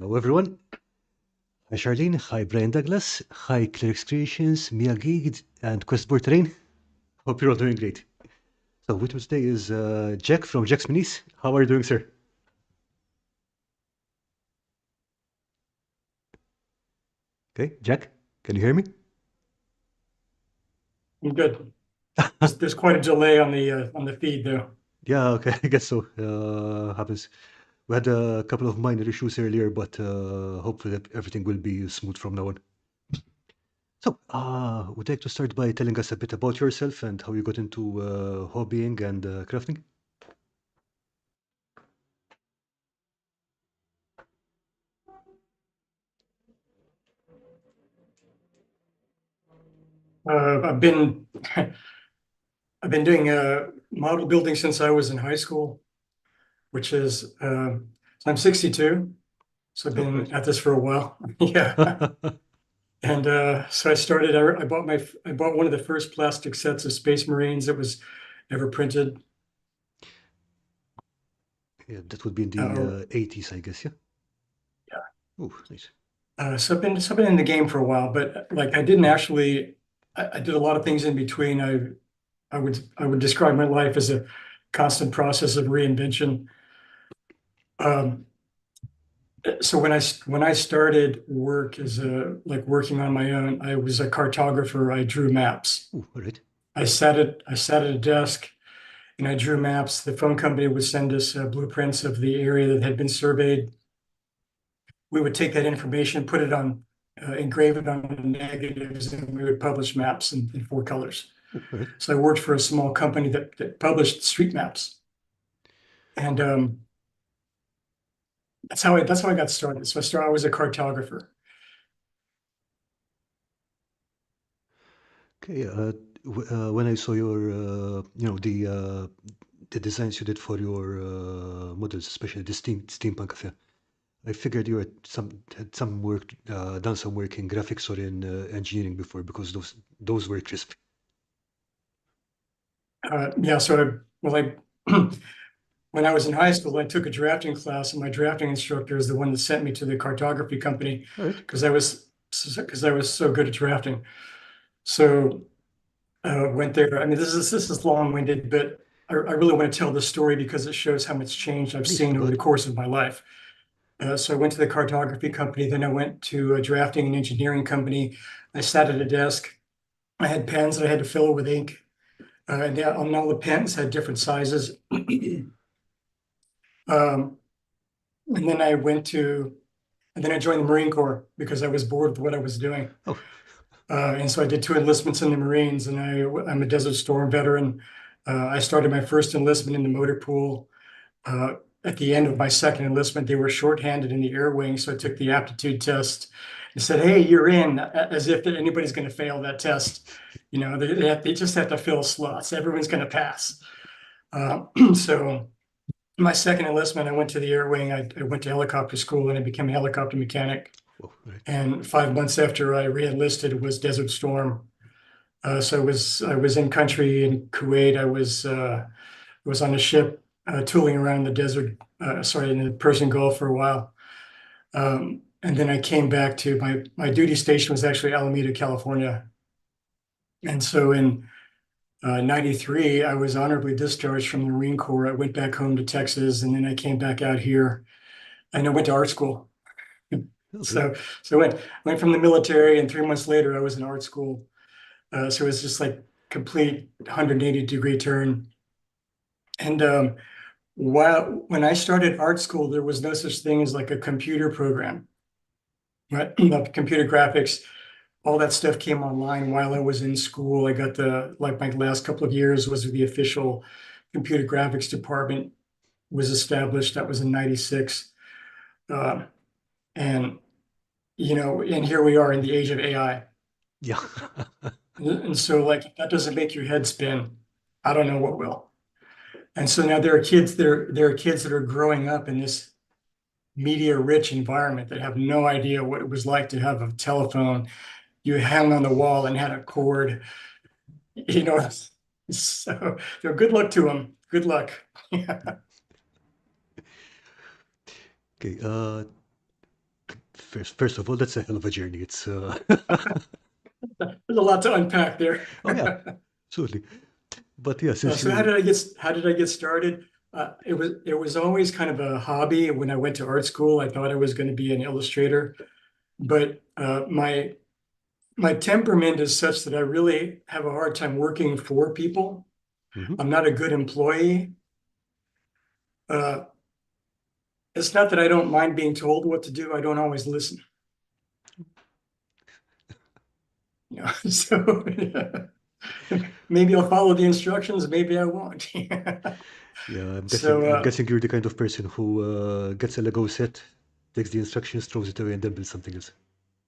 Hello, everyone. Hi, Charlene. Hi, Brian Douglas. Hi, Clerix Creations, Mia Gig, and Questboard Terrain. Hope you're all doing great. So, with me today is Jack from Jax Minis. How are you doing, sir? Okay, Jack, can you hear me? I'm good. There's quite a delay on the feed though. Yeah, okay, I guess so. Happens. We had a couple of minor issues earlier, but hopefully everything will be smooth from now on. So, would you like to start by telling us a bit about yourself and how you got into hobbying and crafting? I've been I've been doing model building since I was in high school, which is so I'm 62, so I've Oh, been right. at this for a while. Yeah, and so I started. I bought one of the first plastic sets of Space Marines that was ever printed. Yeah, that would be in the Uh, 80s, I guess, yeah? yeah. Oh, nice. So I've been in the game for a while, but like I didn't actually. I did a lot of things in between. I would describe my life as a constant process of reinvention. Um, so when I started work as a like working on my own, I was a cartographer. I drew maps. Oh, all right. I sat at a desk and I drew maps. The phone company would send us blueprints of the area that had been surveyed. We would take that information, put it on, engrave it on negatives, and we would publish maps in four colors. Oh, all right. So I worked for a small company that published street maps, and that's how I got started. I was a cartographer. Okay, when I saw your, the designs you did for your models, especially the steampunk affair, I figured you had some work, done some work in graphics or in engineering before, because those were crisp. Yeah, so I when I was in high school, I took a drafting class, and my drafting instructor is the one that sent me to the cartography company All right. because I was so good at drafting. So went there. I mean, this is long-winded, but I really want to tell the story because it shows how much change I've Please seen go over the ahead. course of my life. So I went to the cartography company, then I went to a drafting and engineering company. I sat at a desk. I had pens that I had to fill with ink, and all the pens had different sizes. Um, and then and then I joined the Marine Corps because I was bored with what I was doing. Oh, And so I did two enlistments in the Marines, and I'm a Desert Storm veteran. I started my first enlistment in the motor pool. Uh, at the end of my second enlistment, they were shorthanded in the air wing, so I took the aptitude test and said, "Hey, you're in," as if anybody's going to fail that test. You know, they just have to fill slots. Everyone's going to pass. So my second enlistment, I went to the air wing. I went to helicopter school and I became a helicopter mechanic. oh, all right. And 5 months after I re-enlisted was Desert Storm. So I was in country in Kuwait. Was on a ship tooling around the desert, in the Persian Gulf for a while. And then I came back to my duty station was actually Alameda, California. And so in 93, I was honorably discharged from the Marine Corps. I went back home to Texas, and then I came back out here and I went to art school. Okay. So, went from the military, and 3 months later, I was in art school. So it was just like complete 180-degree turn. And when I started art school, there was no such thing as like a computer program, right? Like computer graphics, all that stuff came online while I was in school. I got like my last couple of years was the official computer graphics department was established. That was in 96. Uh, and, and here we are in the age of AI. Yeah. And so like, if that doesn't make your head spin, I don't know what will. And so now there are kids that are growing up in this media rich environment that have no idea what it was like to have a telephone you hung on the wall and had a cord, you know. So good luck to them. Good luck. Yeah. Okay. First of all, that's a hell of a journey. It's There's a lot to unpack there. oh yeah, absolutely. But yeah, since So you how did I get started? It was always kind of a hobby. When I went to art school, I thought I was going to be an illustrator, but my temperament is such that I really have a hard time working for people. Mhm. I'm not a good employee. Uh, it's not that I don't mind being told what to do. I don't always listen. You know, so maybe I'll follow the instructions, maybe I won't. Yeah, So I'm guessing you're the kind of person who gets a Lego set, takes the instructions, throws it away, and then builds something else.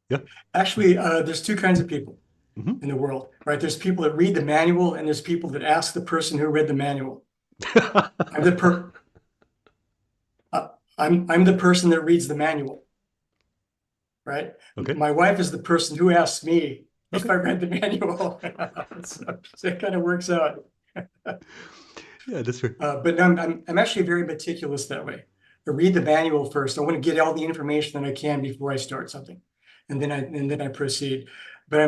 Yeah. actually, there's two kinds of people Hmm. in the world, right? There's people that read the manual, and there's people that ask the person who read the manual. I'm the per I'm the person that reads the manual, right? Okay. My wife is the person who asks me if Okay. I read the manual. So it kind of works out. Yeah, that's fair. But no, I'm actually very meticulous that way. I read the manual first. I want to get all the information that I can before I start something, and then I proceed. But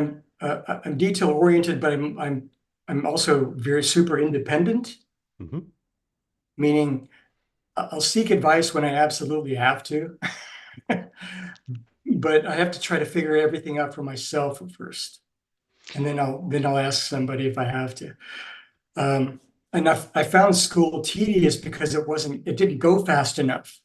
I'm detail oriented, but I'm also very super independent, Hmm. meaning I'll seek advice when I absolutely have to, but I have to try to figure everything out for myself first, and then I'll ask somebody if I have to. And I found school tedious because it didn't go fast enough.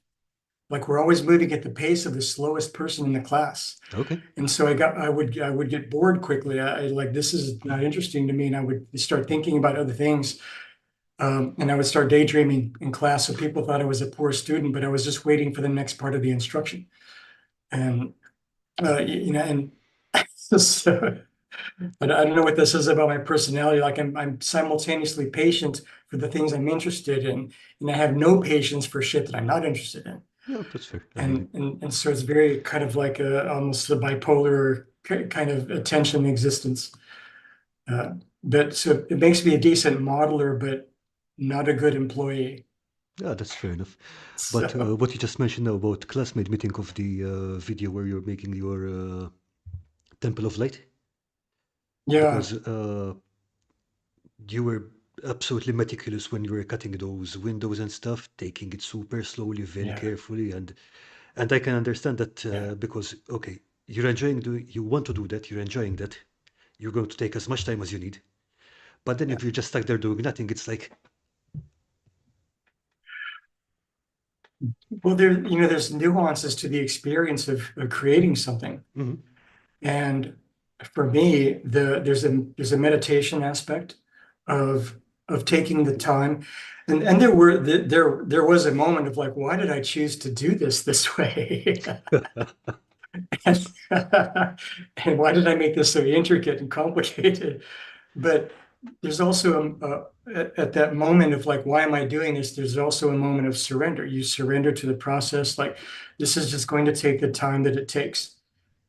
Like we're always moving at the pace of the slowest person in the class. Okay. And so I would get bored quickly. I like, this is not interesting to me. And I would start thinking about other things. And I would start daydreaming in class. So people thought I was a poor student, but I was just waiting for the next part of the instruction. And, you know, and so I don't know what this is about my personality. Like I'm simultaneously patient for the things I'm interested in, and I have no patience for shit that I'm not interested in. Yeah, that's fair. I mean, And so it's very kind of like almost a bipolar kind of attention existence. Uh, but so it makes me a decent modeler, but not a good employee. yeah, that's fair enough. But So what you just mentioned now about class made me think of the video where you're making your Temple of Light, yeah, because you were absolutely meticulous when you were cutting those windows and stuff, taking it super slowly, very yeah, carefully, and I can understand that yeah, because okay, you're enjoying doing, you want to do that, you're enjoying that, you're going to take as much time as you need. But then yeah. if you're just stuck there doing nothing, it's like, Well, there's nuances to the experience of creating something. mhm. And for me, there's a meditation aspect of of taking the time. And there was a moment of like, why did I choose to do this way? And, and why did I make this so intricate and complicated? But there's also at that moment of like, why am I doing this? There's also a moment of surrender. You surrender to the process. Like, this is just going to take the time that it takes,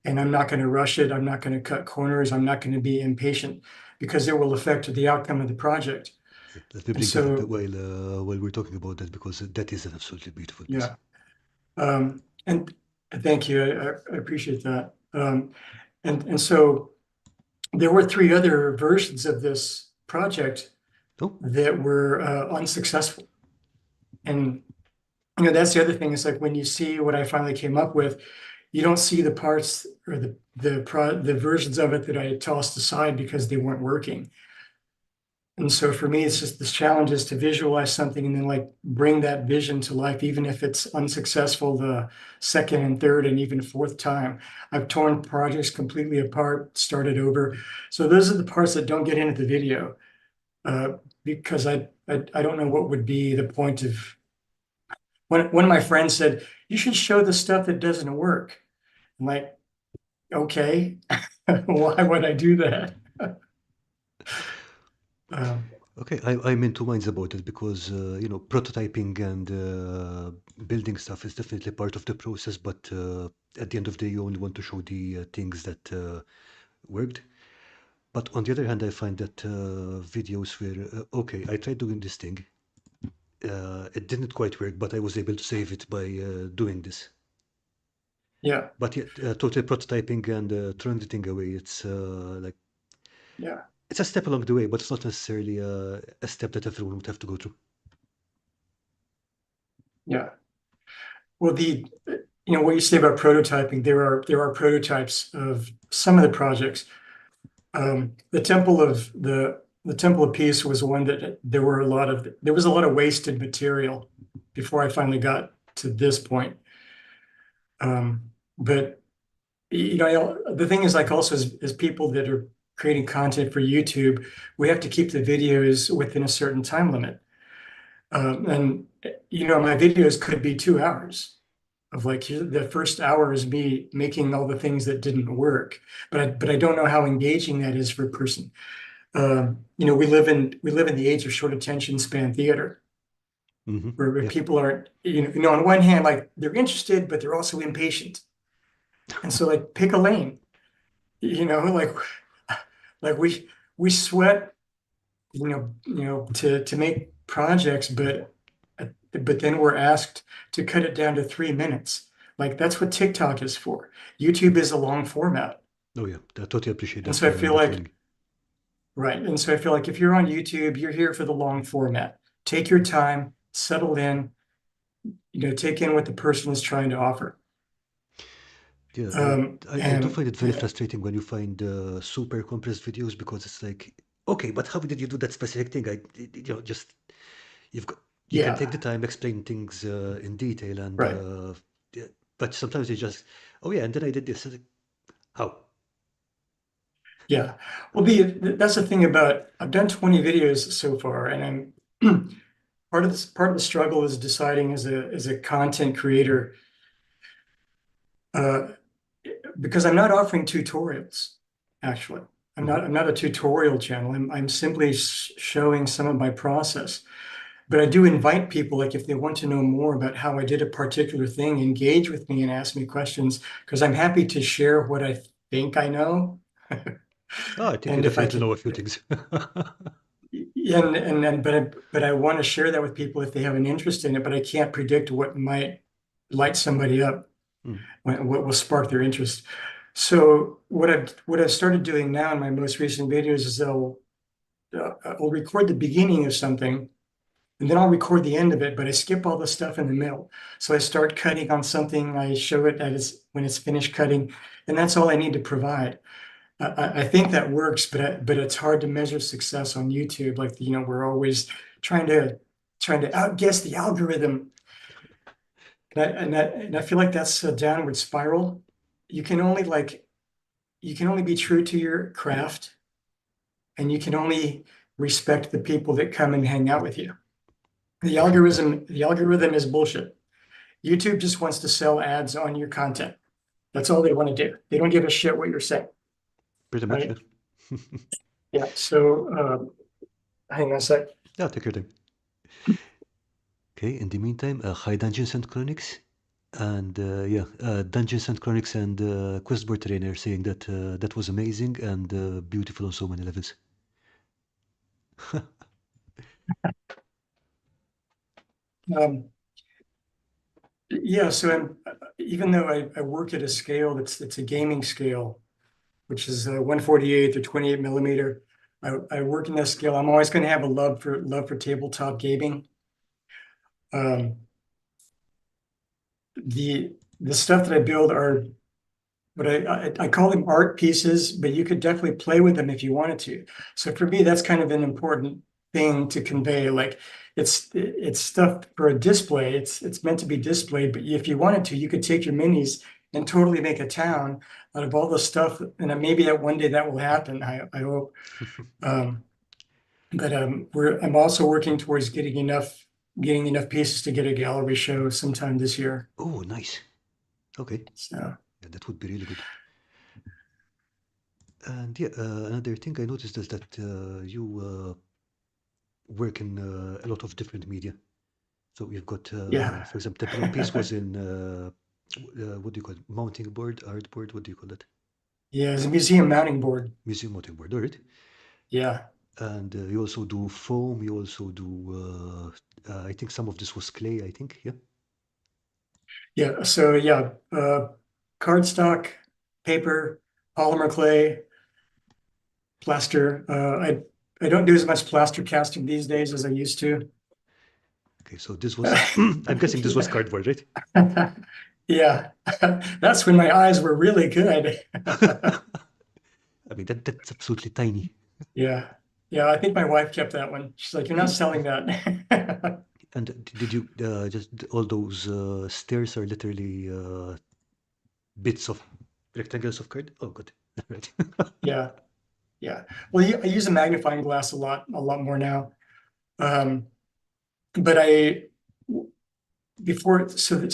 and I'm not going to rush it. I'm not going to cut corners. I'm not going to be impatient because it will affect the outcome of the project. Let me And bring that up so, while we're talking about that because that is an absolutely beautiful piece. yeah. And thank you. I appreciate that. And so there were three other versions of this project Oh, that were unsuccessful. And that's the other thing. Is like when you see what I finally came up with, you don't see the parts or the versions of it that I tossed aside because they weren't working. And so for me, it's just this challenge is to visualize something and then like bring that vision to life, even if it's unsuccessful the second and third and even fourth time. I've torn projects completely apart, started over. So those are the parts that don't get into the video because I don't know what would be the point of when one of my friends said, you should show the stuff that doesn't work. I'm like, okay, why would I do that? Um, okay. I'm in two minds about it because prototyping and building stuff is definitely part of the process. But at the end of the day, you only want to show the things that worked. But on the other hand, I find that videos where okay, I tried doing this thing, it didn't quite work, but I was able to save it by doing this. Yeah, But yeah, totally prototyping and throwing the thing away. It's like yeah, it's a step along the way, but it's not necessarily a step that everyone would have to go through. yeah. Well, what you say about prototyping, there are prototypes of some of the projects. The Temple of Peace was one that there was a lot of wasted material before I finally got to this point. But the thing is, like, also as people that are creating content for YouTube, we have to keep the videos within a certain time limit. And my videos could be 2 hours of like the first hour is me making all the things that didn't work, but I don't know how engaging that is for a person. We live in the age of short attention span theater, where Yeah. people aren't, on one hand, like they're interested, but they're also impatient. And so, like, pick a lane, like we sweat, to make projects, but then we're asked to cut it down to 3 minutes. Like, that's what TikTok is for. YouTube is a long format. Oh yeah, I totally appreciate And so I feel that like, feeling. right. And so I feel like if you're on YouTube, you're here for the long format. Take your time, settle in, take in what the person is trying to offer. Yeah, I do And find it very frustrating when you find super compressed videos because it's like, okay, but how did you do that specific thing? Just you've got you can take yeah, the time, explain things in detail, and right. yeah, but sometimes they just, oh yeah, and then I did this. It's like, how? Yeah. Well, that's the thing about, I've done 20 videos so far, and I'm part of the struggle is deciding as a content creator, uh, because I'm not offering tutorials, actually. I'm Hmm. not I'm not a tutorial channel. I'm simply showing some of my process. But I do invite people, like, if they want to know more about how I did a particular thing, engage with me and ask me questions, because I'm happy to share what I think I know. Oh, I think you And if I definitely know can, a few things. but I want to share that with people if they have an interest in it, but I can't predict what might light somebody up, Mm. what will spark their interest. So what I've started doing now in my most recent videos is I'll record the beginning of something, and then I'll record the end of it, but I skip all the stuff in the middle. So I start cutting on something, I show it when it's finished cutting, and that's all I need to provide. I think that works, but it's hard to measure success on YouTube. Like, we're always trying to outguess the algorithm, and I feel like that's a downward spiral. You can only like you can only be true to your craft, and you can only respect the people that come and hang out with you. The algorithm is bullshit. YouTube just wants to sell ads on your content. That's all they want to do. They don't give a shit what you're saying, Pretty much, right? yeah. Yeah. So hang on a sec. Yeah, take your time. Okay, in the meantime, hi Dungeons and Chronics. And yeah, Dungeons and Chronics and Questboard Trainer saying that that was amazing and beautiful on so many levels. Um, yeah. So even though I work at a scale that's a gaming scale, which is 148 or 28 millimeter. I work in that scale. I'm always going to have a love for tabletop gaming. Um, the stuff that I build are what I call them art pieces, but you could definitely play with them if you wanted to. So for me, that's kind of an important thing to convey. Like, it's stuff for a display. It's meant to be displayed, but if you wanted to, you could take your minis and totally make a town out of all the stuff. And then maybe that one day that will happen. I hope. Um, but I'm also working towards getting enough pieces to get a gallery show sometime this year. Oh, nice. Okay, So yeah, that would be really good. And yeah, another thing I noticed is that you work in a lot of different media. So you've got, yeah, for example, Temple of Peace was in, what do you call it? Mounting board, art board, what do you call that? yeah, it's a museum mounting board. Museum mounting board, all right. Yeah, And you also do foam, you also do, I think some of this was clay, I think, yeah. yeah. So yeah, cardstock, paper, polymer clay, plaster. I don't do as much plaster casting these days as I used to. Okay, so this was, I'm guessing this was Yeah. cardboard, right? Yeah, that's when my eyes were really good. I mean, that's absolutely tiny. Yeah. Yeah, I think my wife kept that one. She's like, you're not selling that. And did you just all those stairs are literally bits of rectangles of card? Oh, good. Right. Yeah, yeah. Well, I use a magnifying glass a lot more now. Um, but so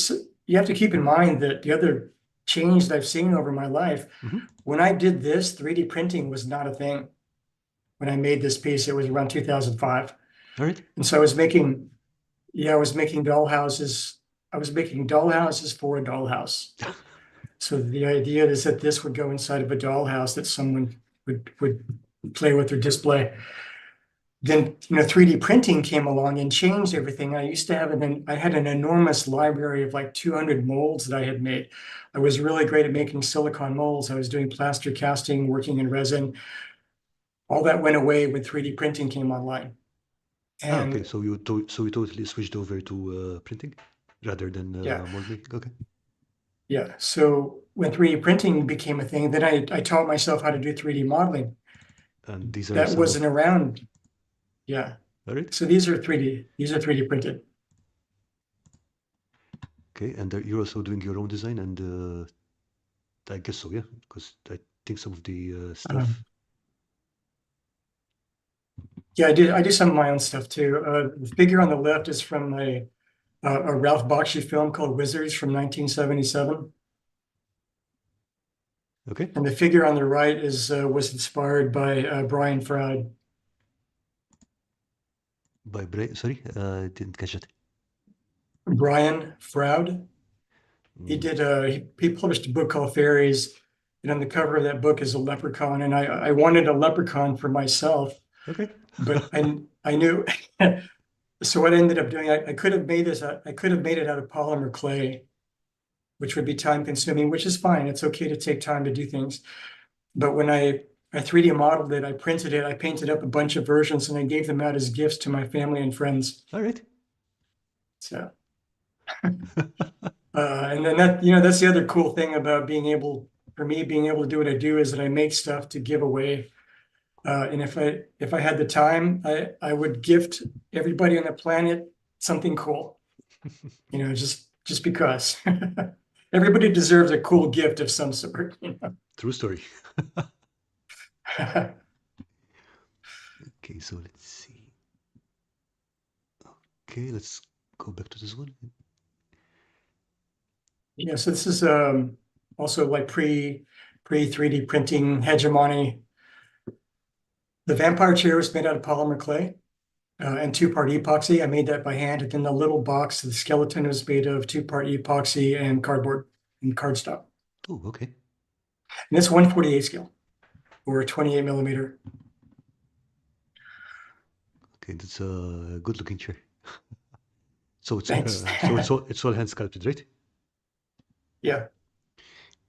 you have to keep in mind that the other change that I've seen over my life, Mhm. when I did this, 3D printing was not a thing. When I made this piece, it was around 2005. All right. And so I was making dollhouses. I was making dollhouses for a dollhouse. So the idea is that this would go inside of a dollhouse that someone would play with or display. Then 3D printing came along and changed everything. I had an enormous library of like 200 molds that I had made. I was really great at making silicone molds. I was doing plaster casting, working in resin. All that went away when 3D printing came online. Ah, okay. And So you totally switched over to printing rather than yeah, mold making. Okay. yeah. So when 3D printing became a thing, then I taught myself how to do 3D modeling. And these are That some wasn't of. around. Yeah. All right. So these are 3D. These are 3D printed. Okay. And you're also doing your own design, and I guess so, yeah, because I think some of the Um, stuff. yeah, I do some of my own stuff too. The figure on the left is from a Ralph Bakshi film called Wizards from 1977. Okay. And the figure on the right is was inspired by Brian Froud. By sorry, didn't catch it. Brian Froud. Mm, He published a book called Fairies, and on the cover of that book is a leprechaun. And I wanted a leprechaun for myself, okay. but I knew. So what I ended up doing, I could have made this. I could have made it out of polymer clay, which would be time consuming, which is fine. It's okay to take time to do things. But when I 3D modeled it, I printed it, I painted up a bunch of versions, and I gave them out as gifts to my family and friends. All right. So, and then that's the other cool thing about being able to do what I do is that I make stuff to give away. And if I had the time, I would gift everybody on the planet something cool. Just because everybody deserves a cool gift of some sort. True story. Okay, so let's see. Okay, let's go back to this one. Yeah, so this is also like pre 3D printing hegemony. The vampire chair was made out of polymer clay and two-part epoxy. I made that by hand. And then the little box, the skeleton was made of two-part epoxy and cardboard and cardstock. Oh, okay. And it's 1/48 scale or 28 millimeter. Okay, that's a good looking chair. So Thanks. it's all hand sculpted, right? Yeah.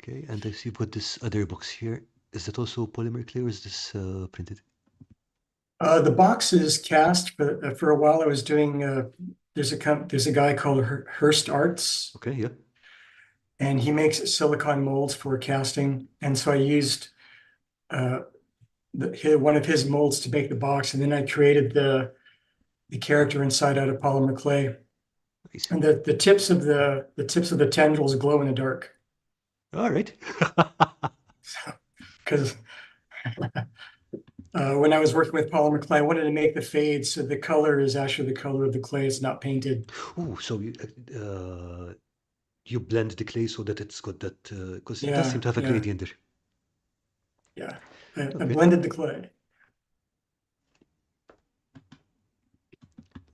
Okay, and I see you've got this other box here. Is that also polymer clay or is this printed? The box is cast, but for a while I was doing there's a guy called Hearst Arts, Okay, yeah. and he makes silicone molds for casting. And so I used uh, one of his molds to make the box, and then I created the character inside out of polymer clay. Nice. And the tips of the tendrils glow in the dark. All right. Because when I was working with polymer clay, I wanted to make the fade so the color is actually the color of the clay. It's not painted. Oh, so you blend the clay so that it's got that because it does seem Yeah, to have a yeah, gradient there. yeah. I Okay. blended the clay.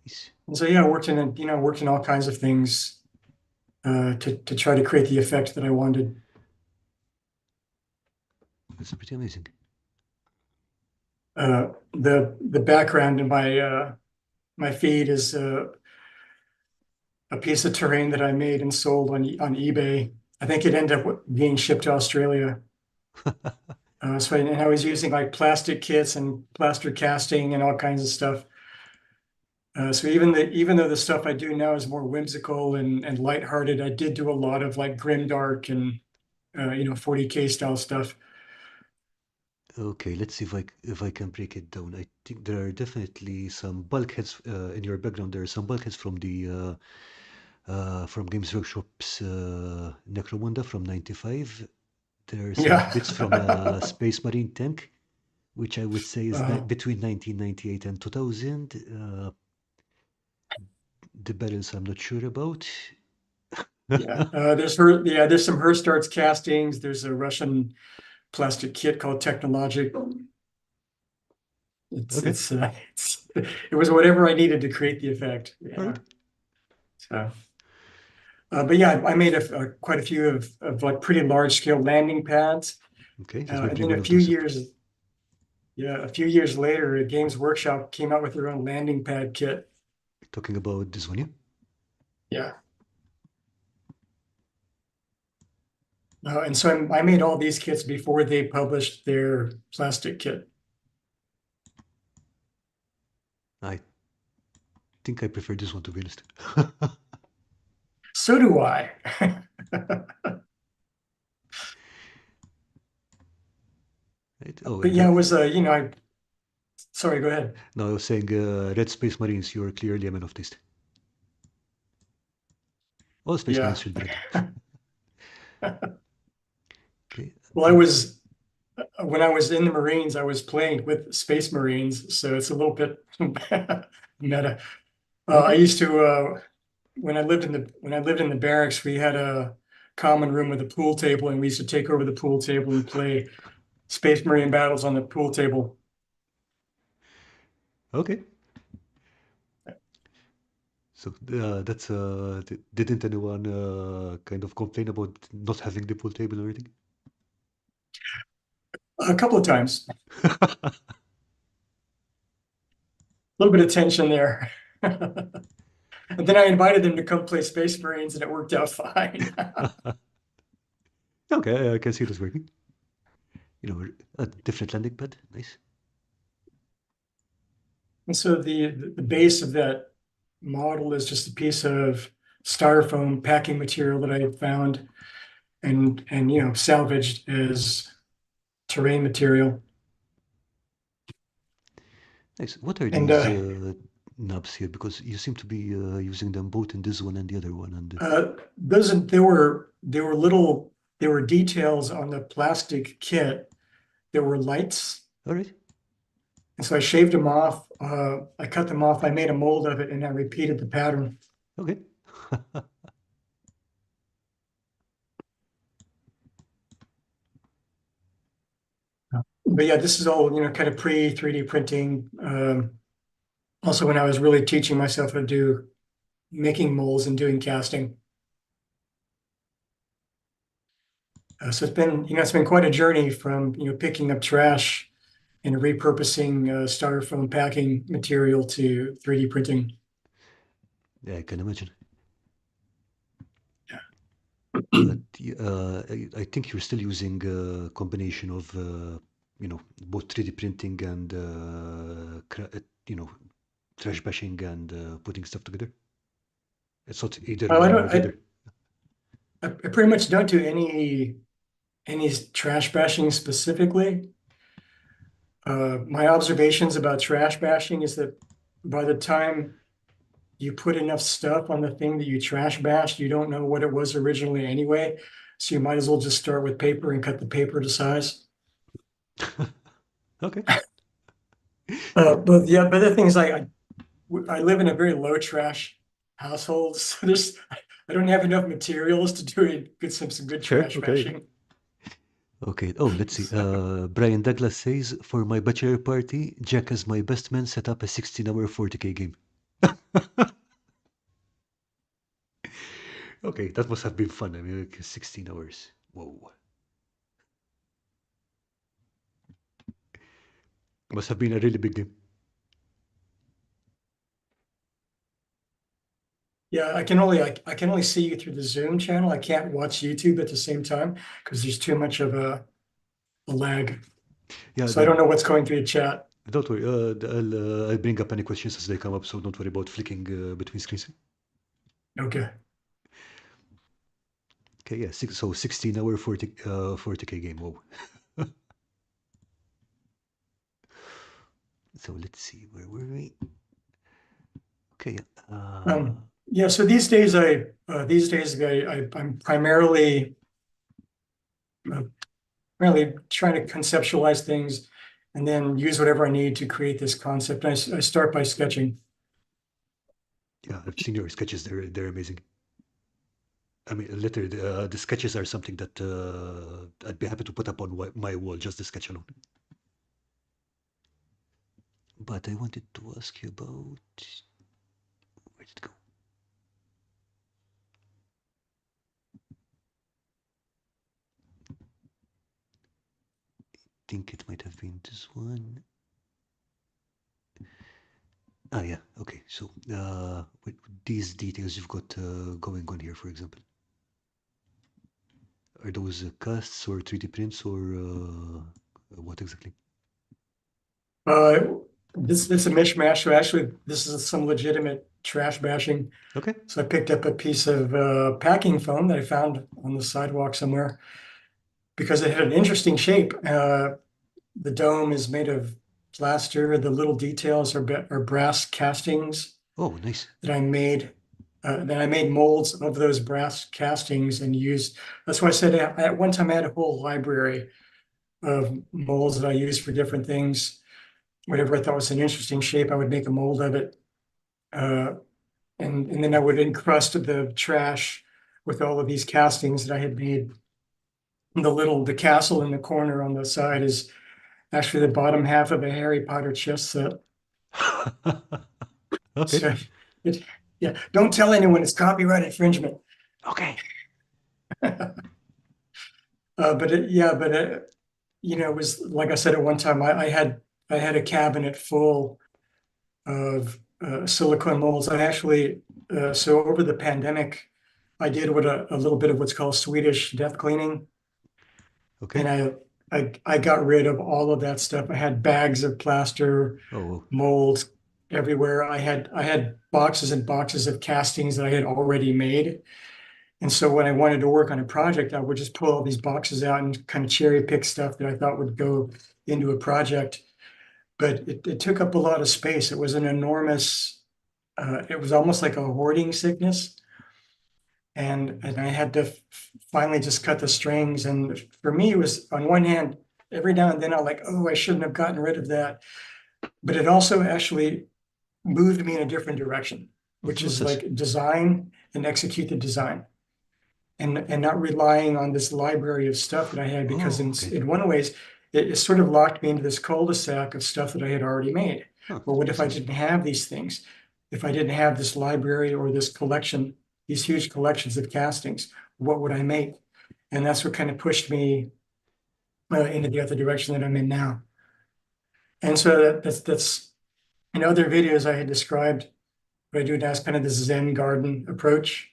Nice. And so yeah, I worked in all kinds of things to try to create the effect that I wanted. That's pretty amazing. The background in my feed is a piece of terrain that I made and sold on eBay. I think it ended up being shipped to Australia. And I was using like plastic kits and plaster casting and all kinds of stuff. So even though the stuff I do now is more whimsical and lighthearted, I did do a lot of like grim dark and 40K style stuff. Okay, let's see if I can break it down. I think there are definitely some bulkheads in your background. There are some bulkheads from the from Games Workshop's Necromunda from '95. There are some Yeah. bits from a Space Marine tank, which I would say is uh, between 1998 and 2000. The balance I'm not sure about. yeah. There's some Herstarts castings. There's a Russian plastic kit called Technologic. Okay, It was whatever I needed to create the effect. all right. Yeah. So, but yeah, I made quite a few of like pretty large scale landing pads. Okay, let me And bring then one of those up. a few years later, Games Workshop came out with their own landing pad kit. Talking about this one, yeah? Yeah. And so I made all these kits before they published their plastic kit. I think I prefer this one to be honest. So do I. Right? Oh, But and yeah, it was sorry, go ahead. no, I was saying Red Space Marines, you're clearly a man of taste. All Space Marines Yeah. should be red. Okay, Well, when I was in the Marines, I was playing with Space Marines, so it's a little bit meta. I okay. used to when I lived in the barracks, we had a common room with a pool table, and we used to take over the pool table and play Space Marine battles on the pool table. Okay. So that's didn't anyone kind of complain about not having the pool table or anything? A couple of times, a little bit of tension there. And then I invited them to come play Space Marines, and it worked out fine. Okay, I can see this working. You know, a different landing pad. Nice. And so the base of that model is just a piece of styrofoam packing material that I had found and salvaged as terrain material. Nice. What are And these knobs here? Because you seem to be using them both in this one and the other one. And those there were details on the plastic kit. There were lights, all right. and so I shaved them off. I cut them off. I made a mold of it, and I repeated the pattern. Okay. But yeah, this is all kind of pre 3D printing. Also, when I was really teaching myself how to do making molds and doing casting. So it's been quite a journey from picking up trash and repurposing styrofoam packing material to 3D printing. Yeah, I can imagine. Yeah. But I think you're still using a combination of, both 3D printing and, trash bashing and putting stuff together. It's not either Well, one or the other. I pretty much don't do any trash bashing specifically. My observations about trash bashing is that by the time you put enough stuff on the thing that you trash bashed, you don't know what it was originally anyway. So you might as well just start with paper and cut the paper to size. Okay. But yeah, but the thing is, I live in a very low trash household, so I don't have enough materials to do some good Fair. trash Okay. bashing. Okay. Oh, let's see. So, Brian Douglas says, for my bachelor party, Jack as my best man set up a 16-hour 40K game. Okay, that must have been fun. I mean, like 16 hours. Whoa. Must have been a really big game. Yeah, I can only see you through the Zoom channel. I can't watch YouTube at the same time because there's too much of a lag. Yeah, So I don't know what's going through the chat. don't worry. I'll bring up any questions as they come up, so don't worry about flicking between screens. Okay. Okay, yeah, 16-hour 40K game. Whoa. So let's see, where were we? Okay, Yeah, so these days I'm uh, primarily trying to conceptualize things and then use whatever I need to create this concept. I start by sketching. yeah, I've seen your sketches. They're amazing. I mean, literally, the sketches are something that I'd be happy to put up on my wall, just the sketch alone. But I wanted to ask you about where did it go? I think it might have been this one. Ah, yeah. Okay. So, with these details you've got going on here, for example, are those casts or 3D prints or what exactly? Uh, this it's a mishmash. So actually, this is some legitimate trash bashing. Okay. So I picked up a piece of packing foam that I found on the sidewalk somewhere because it had an interesting shape. The dome is made of plaster. The little details are brass castings Oh, nice. that I made. Then I made molds of those brass castings and used. That's why I said at one time I had a whole library of molds that I used for different things. Whatever I thought was an interesting shape, I would make a mold of it. Uh, and then I would encrust the trash with all of these castings that I had made. The castle in the corner on the side is actually the bottom half of a Harry Potter chess set. Okay. So it, yeah, don't tell anyone it's copyright infringement. Okay. But it was like I said at one time, I had a cabinet full of silicone molds. So over the pandemic, I did a little bit of what's called Swedish death cleaning, Okay. and I got rid of all of that stuff. I had bags of plaster, Oh, molds everywhere. I had boxes and boxes of castings that I had already made. And so when I wanted to work on a project, I would just pull all these boxes out and kind of cherry pick stuff that I thought would go into a project. But it took up a lot of space. It was an enormous, it was almost like a hoarding sickness. And I had to finally just cut the strings. And for me, it was on one hand, every now and then I like, oh, I shouldn't have gotten rid of that. But it also actually moved me in a different direction, which what's is this? like design and execute the design. And not relying on this library of stuff that I had because Oh, okay. in one ways it sort of locked me into this cul-de-sac of stuff that I had already made. Huh, Well, that what makes if I sense. didn't have these things? If I didn't have this library or this collection, these huge collections of castings, what would I make? And that's what kind of pushed me into the other direction that I'm in now. And so that's in other videos I had described what I do now is kind of this Zen garden approach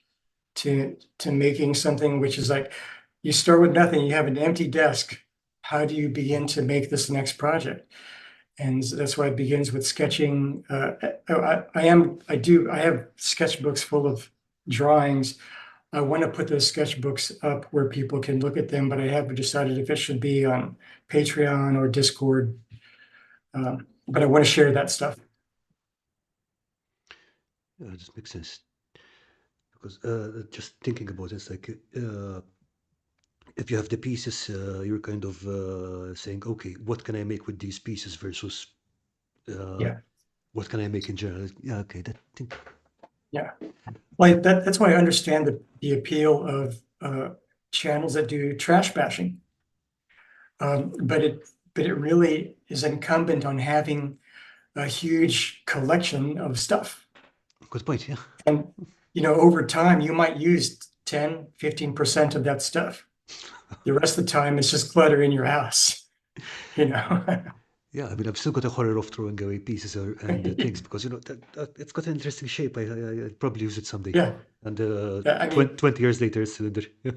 to making something, which is like you start with nothing, you have an empty desk. How do you begin to make this next project? And so that's why it begins with sketching. I have sketchbooks full of drawings. I want to put those sketchbooks up where people can look at them, but I haven't decided if it should be on Patreon or Discord. But I want to share that stuff. Yeah, this makes sense. Because just thinking about it, it's like if you have the pieces, you're kind of saying, okay, what can I make with these pieces versus uh, Yeah, what can I make in general? Yeah, okay, that think. yeah. Like that's why I understand the appeal of channels that do trash bashing. But it really is incumbent on having a huge collection of stuff. Good point. Yeah. And over time you might use 10, 15% of that stuff. The rest of the time it's just clutter in your house, you know. Yeah, I mean, I've still got a horror of throwing away pieces and things because, it's got an interesting shape. I'll probably use it someday. Yeah, And I mean, 20 years later, it's still in there. Yeah.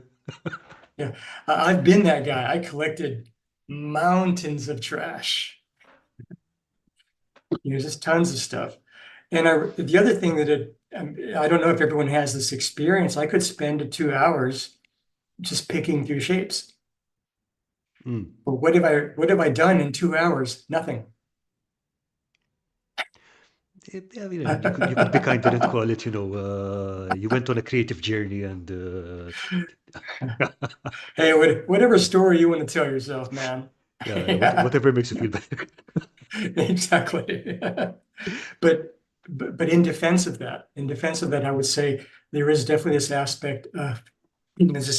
yeah, I've been that guy. I collected mountains of trash, just tons of stuff. And the other thing that I don't know if everyone has this experience. I could spend 2 hours just picking through shapes. Mm. But what have I done in 2 hours? Nothing. Yeah, I mean, you could be kinder and call it, you went on a creative journey and Hey, whatever story you want to tell yourself, man. yeah, Yeah, whatever makes you feel better. exactly. But in defense of that, I would say there is definitely this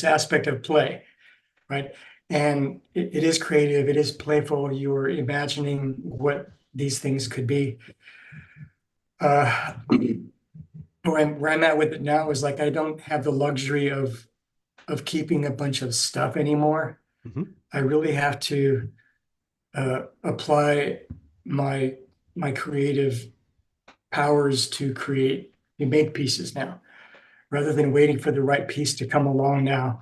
aspect of play, right? And it is creative, it is playful. You're imagining what these things could be. Uh, where I'm at with it now is like I don't have the luxury of keeping a bunch of stuff anymore. Mhm. I really have to apply my my creative powers to make pieces now, rather than waiting for the right piece to come along now.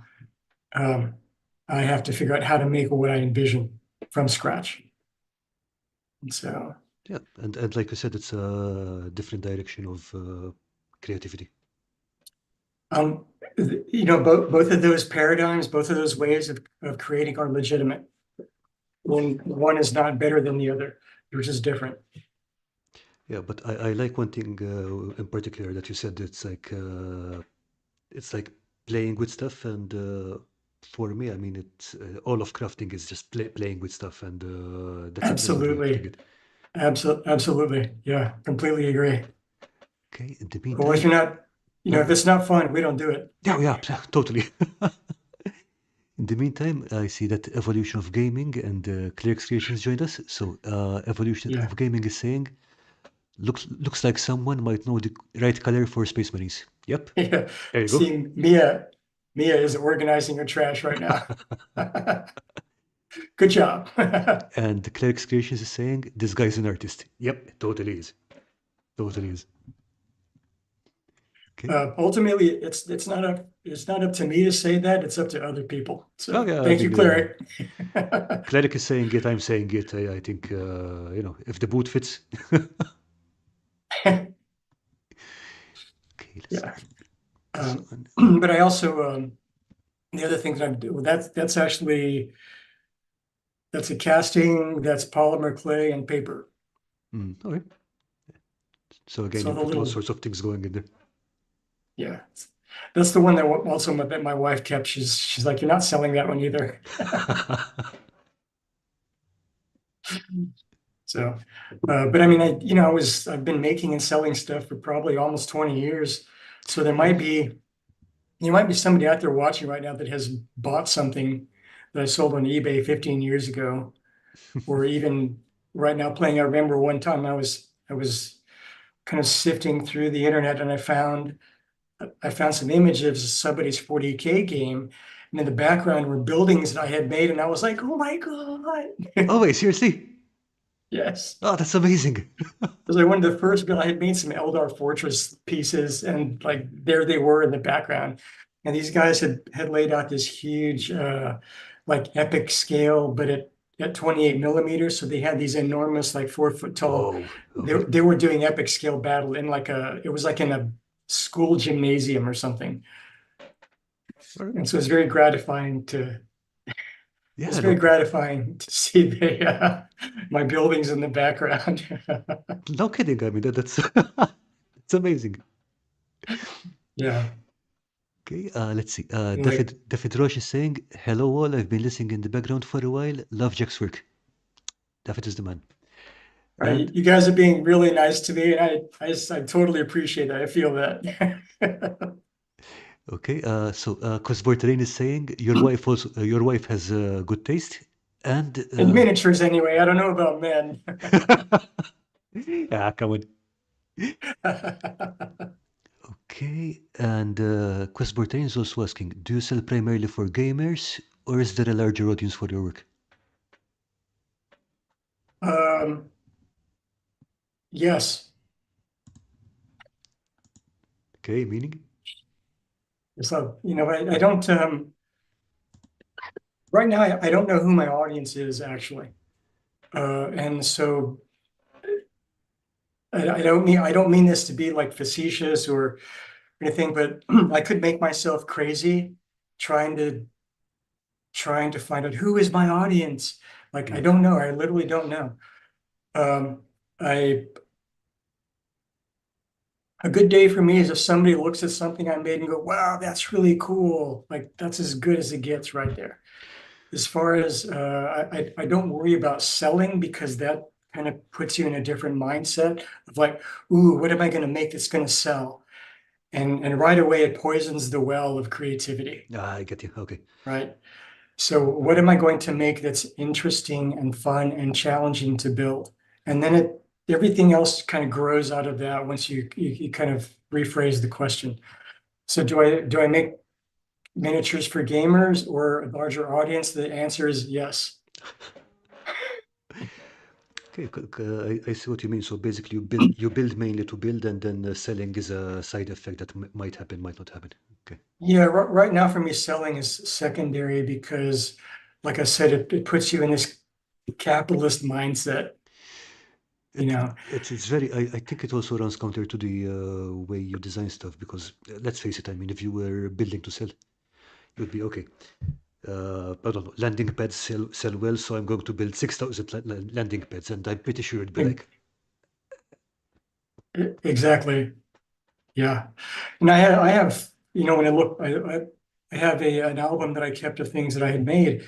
Um, I have to figure out how to make what I envision from scratch. And so, Yeah, and like you said, it's a different direction of creativity. um, both of those paradigms, both of those ways of creating are legitimate. One is not better than the other. They're just different. Yeah, but I like one thing in particular that you said. It's like playing with stuff, and for me, I mean, it's all of crafting is just playing with stuff, and that's a pleasant way of putting Absolutely. it. Absolutely. Yeah, completely agree. Okay, in the Well, if meantime, you're not, if yeah, it's not fun, we don't do it. yeah, yeah, totally. In the meantime, I see that Evolution of Gaming and Clerks Creations joined us. So, Evolution Yeah. of Gaming is saying, looks like someone might know the right color for Space Marines. Yep, Yeah. there you go. See, Mia is organizing her trash right now. Good job. And the Clerks Creations is saying, this guy's an artist. Yep, totally is. Totally is. Okay. Ultimately, it's not up to me to say that. It's up to other people. Oh, So yeah, I thank you, mean, Clary. Cleric is saying it, I'm saying it. I think, if the boot fits. Okay, let's Yeah. see. This Um, one. but I also the other thing that I'm doing, that's actually that's a casting, that's polymer clay and paper. All right. So again, So you've the got all little sorts of things going in there. Yeah, that's the one that my wife kept. She's like, you're not selling that one either. So, but I mean, I've been making and selling stuff for probably almost 20 years. So Nice. there might be somebody out there watching right now that has bought something that I sold on eBay 15 years ago, or even right now playing. I remember one time I was kind of sifting through the internet and I found some images of somebody's 40K game, and in the background were buildings that I had made, and I was like, "Oh my God!" Oh, wait, seriously? Yes, Oh, that's amazing. it was like one of the first. I had made some Eldar Fortress pieces, and like there they were in the background, and these guys had laid out this huge, like epic scale, but at 28 millimeters. So they had these enormous, like 4 foot tall. Whoa. They Okay. they were doing epic scale battle in it was like in a school gymnasium or something. All right. And so it's Yeah, very no, gratifying to see my buildings in the background. no kidding. I mean, that's it's amazing. Yeah. Okay, let's see. Anyway, David Roche is saying, hello all, I've been listening in the background for a while. Love Jack's work. David is the man. And you guys are being really nice to me, and I totally appreciate that. I feel that. okay, Cosborterain is saying your wife has good taste, and In miniatures, anyway. I don't know about men. yeah, come on. Okay, and Cosborterain is also asking, do you sell primarily for gamers, or is there a larger audience for your work? Um, yes. Okay, meaning? So, I don't, right now, I don't know who my audience is actually. And so I don't mean this to be like facetious or anything, but I could make myself crazy trying to find out who is my audience. Like, I Yeah. don't know. I literally don't know. Um, I a good day for me is if somebody looks at something I made and go, wow, that's really cool. Like that's as good as it gets right there. As far as I don't worry about selling because that kind of puts you in a different mindset of like, ooh, what am I going to make that's going to sell? And right away it poisons the well of creativity, Ah, I get you. Okay. right? So what am I going to make that's interesting and fun and challenging to build? And then everything else kind of grows out of that once you kind of rephrase the question. So do I make miniatures for gamers or a larger audience? The answer is yes. Okay, I see what you mean. So basically, you build mainly to build, and then selling is a side effect that might happen, might not happen. Okay. Yeah, right now for me, selling is secondary because, like I said, it puts you in this capitalist mindset, you It, know. it's very. I think it also runs counter to the way you design stuff because let's face it. I mean, if you were building to sell, you'd be okay. I don't know. Landing pads sell well, so I'm going to build 6,000 landing pads, and I'm pretty sure it'd be E- like, Exactly. Yeah. And I have, when I look, I have an album that I kept of things that I had made,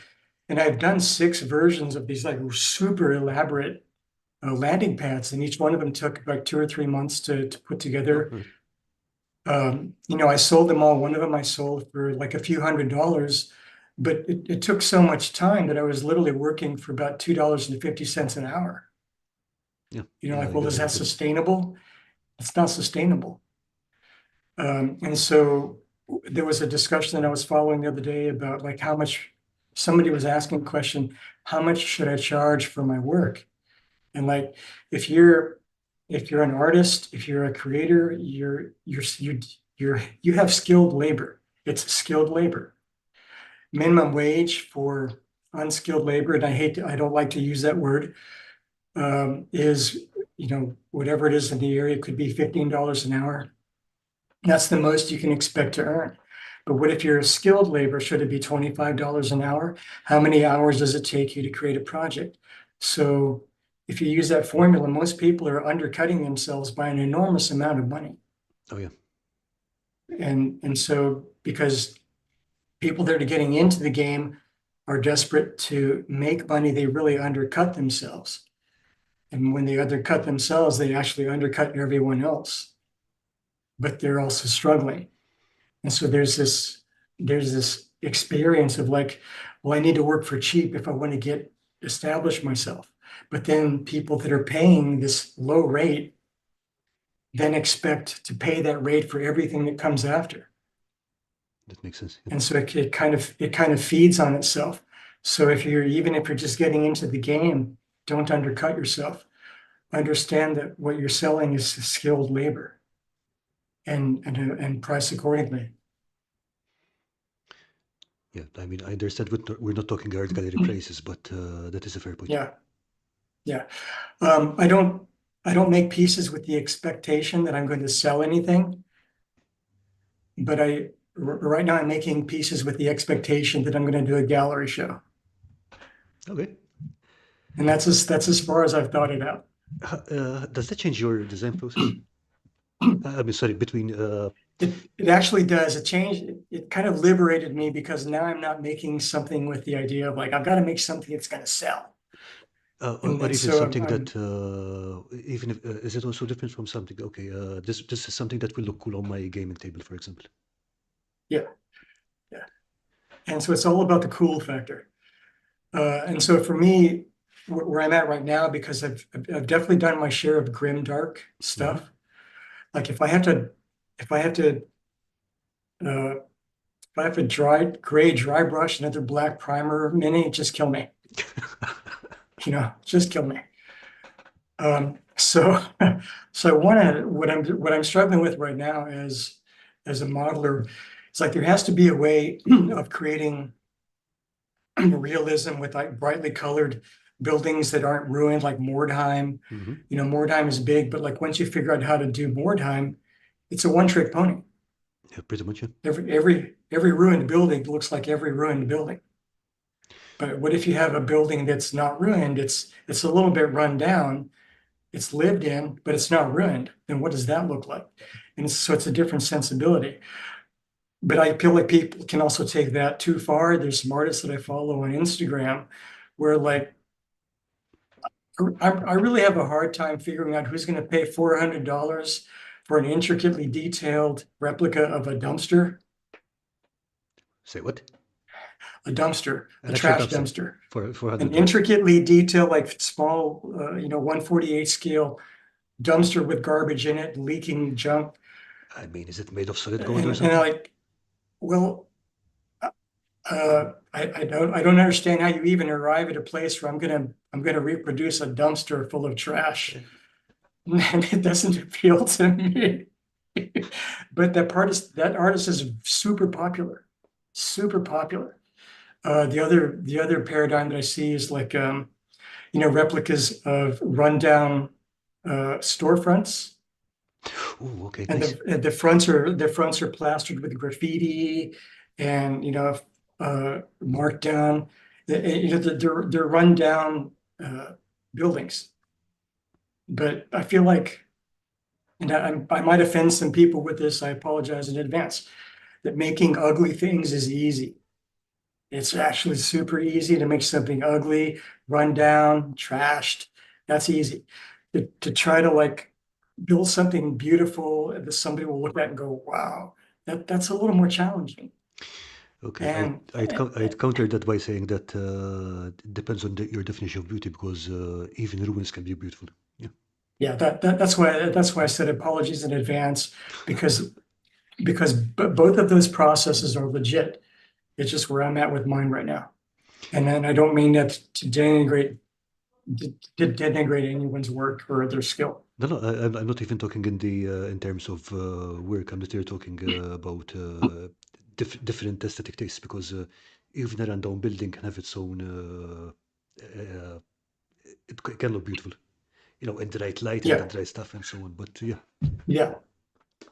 and I've done 6 versions of these like super elaborate landing pads, and each one of them took about 2 or 3 months to put oh, together. right. I sold them all. One of them I sold for like a few $100s, but it took so much time that I was literally working for about $2.50 an hour. Yeah, Like, I well, get is what you that feel. sustainable? It's not sustainable. And so there was a discussion that I was following the other day about like how much somebody was asking the question, how much should I charge for my work? And like if you're an artist, if you're a creator, you have skilled labor. It's skilled labor. Minimum wage for unskilled labor, and I don't like to use that word, is whatever it is in the area, it could be $15 an hour. That's the most you can expect to earn. But what if you're a skilled labor? Should it be $25 an hour? How many hours does it take you to create a project? So if you use that formula, most people are undercutting themselves by an enormous amount of money. Oh yeah, And so because people that are getting into the game are desperate to make money, they really undercut themselves. And when they undercut themselves, they actually undercut everyone else, but they're also struggling. And so there's this experience of like, well, I need to work for cheap if I want to get establish myself. But then people that are paying this low rate then expect to pay that rate for everything that comes after. that makes sense. Yeah. And so it kind of feeds on itself. So even if you're just getting into the game, don't undercut yourself. Understand that what you're selling is skilled labor and price accordingly. Yeah, I mean, I understand we're not talking art gallery prices, but that is a fair point. Yeah, yeah. I don't make pieces with the expectation that I'm going to sell anything, but right now I'm making pieces with the expectation that I'm going to do a gallery show, Okay. and that's as far as I've thought it out. Does that change your design process? I mean, sorry, between It actually does. It kind of liberated me because now I'm not making something with the idea of like I've got to make something that's going to sell, and or and even so something that I'm even if is it also different from something? Okay, this is something that will look cool on my gaming table, for example. yeah, yeah, and so it's all about the cool factor. And so for me, where I'm at right now, because I've definitely done my share of grim dark Hmm. stuff. Like if I have to uh, if I have to dry brush another black primer mini, just kill me. Just kill me. So, so I want to, what I'm struggling with right now as a modeler, it's like there has to be a way of creating realism with like brightly colored buildings that aren't ruined, like Mordheim. Hmm. You know, Mordheim is big, but like once you figure out how to do Mordheim, it's a one-trick pony. Yeah, pretty much. Yeah. Every ruined building looks like every ruined building. But what if you have a building that's not ruined? It's a little bit run down. It's lived in, but it's not ruined. Then what does that look like? And so it's a different sensibility. But I feel like people can also take that too far. There's some artists that I follow on Instagram where like I really have a hard time figuring out who's going to pay $400 for an intricately detailed replica of a dumpster, Say what? a An actual trash dumpster dumpster, for an $400. intricately detailed, like small, 148 scale dumpster with garbage in it, leaking junk. I mean, is it made of solid gold or And something? like, well, I don't understand how you even arrive at a place where I'm gonna reproduce a dumpster full of trash. And it doesn't appeal to me. But that artist is super popular, super popular. The other paradigm that I see is like replicas of rundown storefronts, Oh, okay, and nice. the fronts are plastered with graffiti and marked down. They're rundown buildings. But I feel like, and I might offend some people with this. I apologize in advance. That making ugly things is easy. It's actually super easy to make something ugly, run down, trashed. That's easy. To try to like build something beautiful that somebody will look at and go, wow, that's a little more challenging. Okay, And I'd counter that by saying that it depends on your definition of beauty because even ruins can be beautiful. Yeah. yeah, that's why I said apologies in advance because both of those processes are legit. It's just where I'm at with mine right now. And then I don't mean that to denigrate anyone's work or their skill. No, no, I'm not even talking in terms of work. I'm not here talking about different aesthetic tastes because even a rundown building can have its own. It can look beautiful, in the right light and Yeah, the right stuff and so on. But yeah, yeah.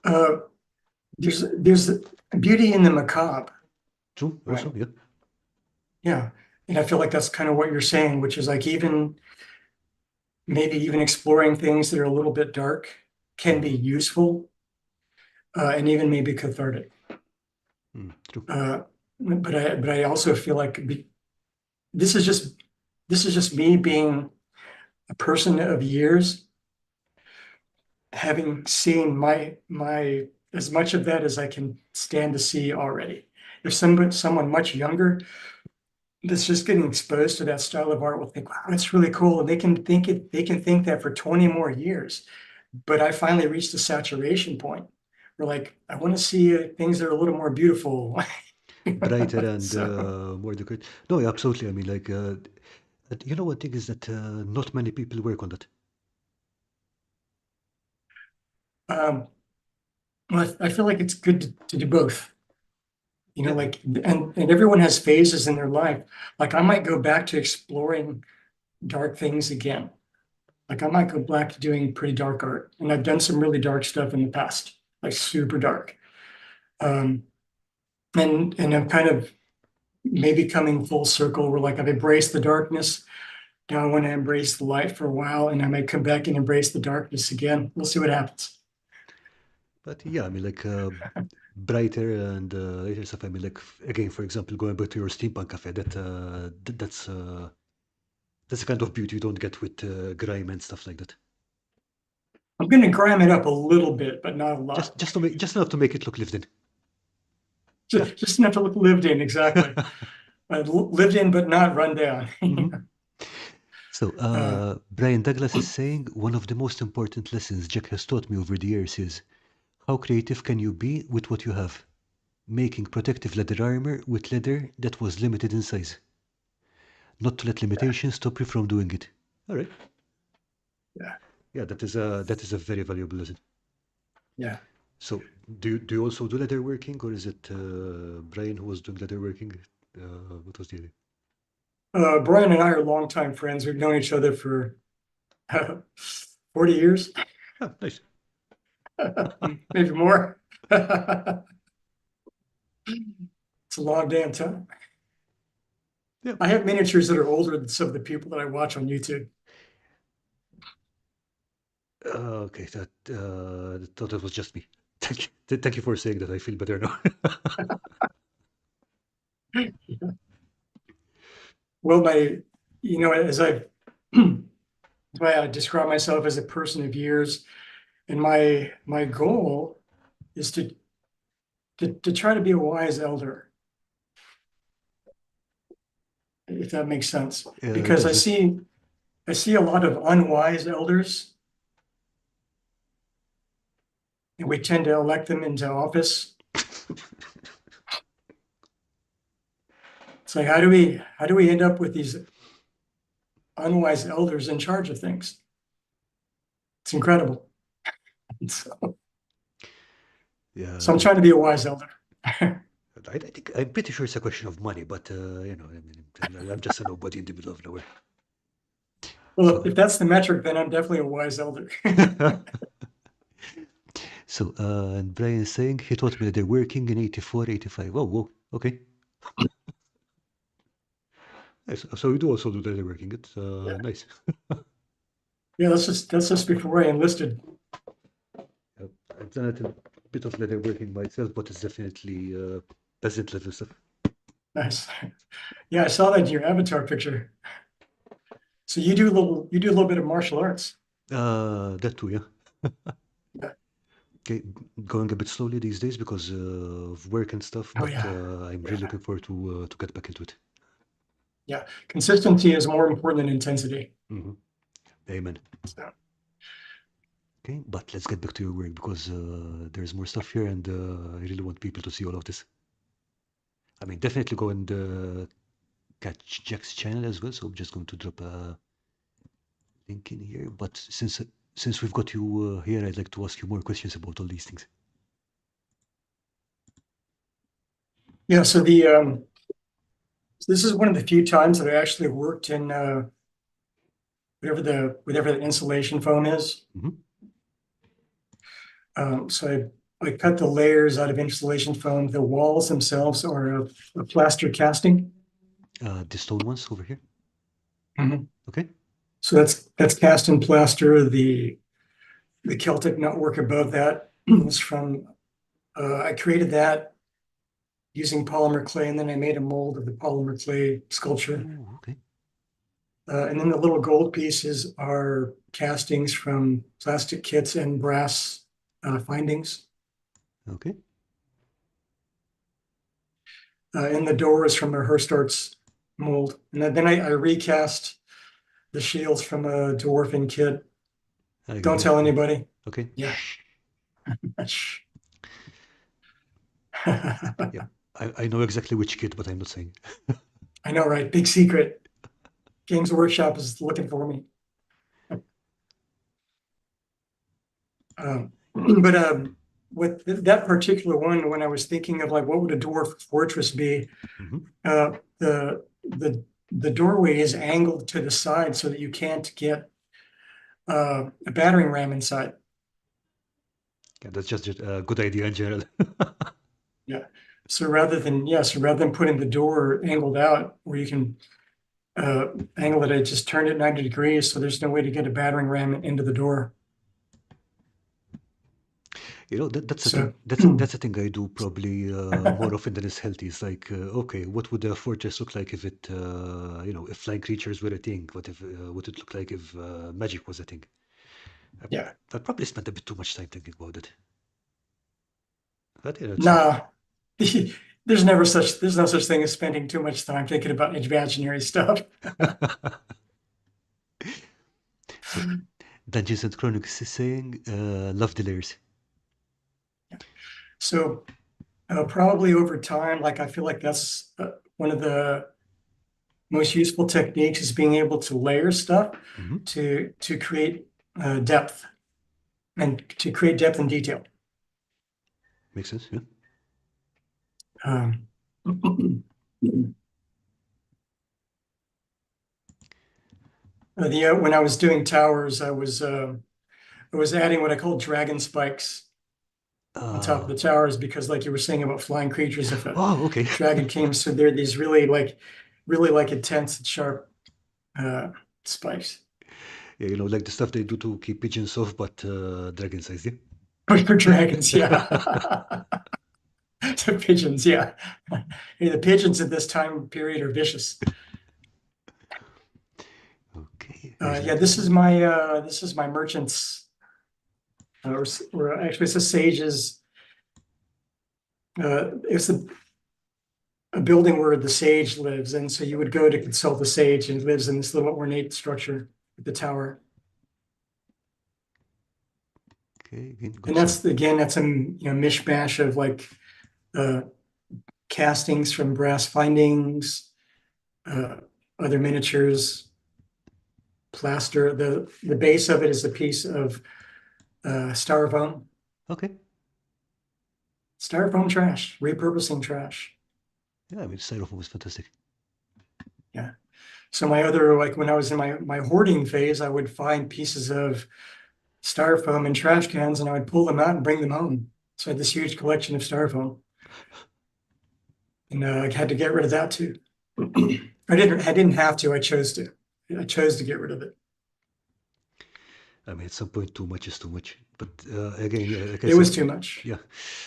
Uh, there's beauty in the macabre, true. right? Also, yeah. Yeah, and I feel like that's kind of what you're saying, which is like maybe even exploring things that are a little bit dark can be Hmm. useful, and even maybe cathartic. True. Uh, but I also feel like this is just this is just me being a person of years, having seen my as much of that as I can stand to see already. If someone much younger that's just getting exposed to that style of art will think, wow, it's really cool. And they can think that for 20 more years. But I finally reached a saturation point where like I want to see things that are a little more beautiful. Brighter and So more decorated. No, yeah, absolutely. I mean, like, one thing is that not many people work on that. um, well, I feel like it's good to do both. Yeah. Like and everyone has phases in their life. Like I might go back to exploring dark things again. Like I might go back to doing pretty dark art. And I've done some really dark stuff in the past, like super dark. Um, and I'm kind of maybe coming full circle where like I've embraced the darkness. Now I want to embrace the light for a while, and I might come back and embrace the darkness again. We'll see what happens. But yeah, I mean, like, brighter and later stuff. I mean, like, again, for example, going back to your steampunk cafe, that's the kind of beauty you don't get with grime and stuff like that. I'm going to grime it up a little bit, but not a Just, lot. just to make, just enough to make it look lived in. Yeah. Just enough to look lived in, exactly. Lived in, but not run down. Mhm. So, uh, Brian Douglas is saying one of the most important lessons Jack has taught me over the years is how creative can you be with what you have? Making protective leather armor with leather that was limited in size. Not to let limitations stop you from doing it. All right. Yeah. Yeah, that is a very valuable lesson. Yeah. So, do you also do leatherworking, or is it Brian who was doing leatherworking? What was the idea? Brian and I are longtime friends. We've known each other for 40 years, Ah, nice. maybe more. It's a long damn time. Yeah. I have miniatures that are older than some of the people that I watch on YouTube. Okay, I thought it was just me. Thank you. Thank you for saying that. I feel better now. Well, as I describe myself as a person of years, and my goal is to try to be a wise elder, if that makes sense. It Because does, yeah. I see a lot of unwise elders, and we tend to elect them into office. It's like, how do we end up with these unwise elders in charge of things? It's incredible. So, Yeah, so I'm trying to be a wise elder. I think I'm pretty sure it's a question of money, but I mean, I'm just a nobody in the middle of nowhere. Well, So, if that's the metric, then I'm definitely a wise elder. so and Brian is saying he taught me that they're working in 84, 85. Oh, whoa, okay. Nice. So you do also do leatherworking. It's Yeah, nice. yeah, that's just before I enlisted. Uh, I've done a bit of leatherworking myself, but it's definitely peasant level stuff. Nice. Yeah, I saw that in your avatar picture. So you do a little bit of martial arts. That too, yeah. Yeah. Okay, going a bit slowly these days because of work and stuff, Oh but yeah, I'm really yeah, looking forward to get back into it. yeah. Consistency is more important than intensity. Hmm. Amen. So, Okay, but let's get back to your work because there's more stuff here, and I really want people to see all of this. I mean, definitely go and catch Jack's channel as well. So I'm just going to drop a link in here. But since we've got you here, I'd like to ask you more questions about all these things. yeah. So this is one of the few times that I actually worked in whatever the insulation foam is. Hmm. So I cut the layers out of insulation foam. The walls themselves are a plaster casting. The stone ones over here. Mhm. Okay. So that's cast in plaster. The Celtic knotwork above that is from I created that using polymer clay, and then I made a mold of the polymer clay sculpture. Ooh, okay. And then the little gold pieces are castings from plastic kits and brass findings. Okay. And the door is from a Hearst Arts mold. And then I recast the shields from a dwarfing kit. I got Don't it. tell anybody. Okay. Yeah. Shh. I Yep. I know exactly which kid, but I'm not saying. know, right? Big secret. Games Workshop is looking for me. But with that particular one, when I was thinking of like what would a dwarf fortress be, Hmm. the doorway is angled to the side so that you can't get a battering ram inside. Yeah, that's just a good idea in general. Yeah. So rather than putting the door angled out where you can angle it, I just turned it 90 degrees so there's no way to get a battering ram into the door. That's a thing. So That's a thing I do probably more often than is healthy. It's like, okay, what would a fortress look like if it, if flying creatures were a thing? What if, what it look like if magic was a thing? I, yeah, I probably spent a bit too much time thinking about it. But it's not. nah, there's no such thing as spending too much time thinking about imaginary stuff. So, Dungeons and Chronicles is saying, love the layers. So probably over time, like I feel like that's one of the most useful techniques is being able to layer stuff Hmm. to create depth and to create depth and detail. Makes sense. Yeah. Um, when I was doing towers, I was adding what I call dragon spikes on top of Uh, the towers because, like you were saying about flying creatures, if a oh, okay. dragon came, so there are these really like intense and sharp spikes. Yeah, like the stuff they do to keep pigeons off, but dragon size. Yeah. For dragons, yeah. The pigeons, yeah. Hey, the pigeons at this time period are vicious. Okay. Here's Yeah, another one. this is my merchant's, or actually it's a sage's. It's a building where the sage lives, and so you would go to consult the sage, and he lives in this little ornate structure at the tower. Okay, again, And got some. that's a mishmash of like uh, castings from brass findings, uh, other miniatures, plaster. The base of it is a piece of styrofoam, Okay. styrofoam trash, repurposing trash. Yeah, I mean, styrofoam was fantastic. Yeah. So my other, like when I was in my hoarding phase, I would find pieces of styrofoam in trash cans and I would pull them out and bring them home. So I had this huge collection of styrofoam, and I had to get rid of that too. I didn't have to. I chose to. I chose to get rid of it. I mean, at some point, too much is too much. But again, yeah, like I It said, was too much. yeah,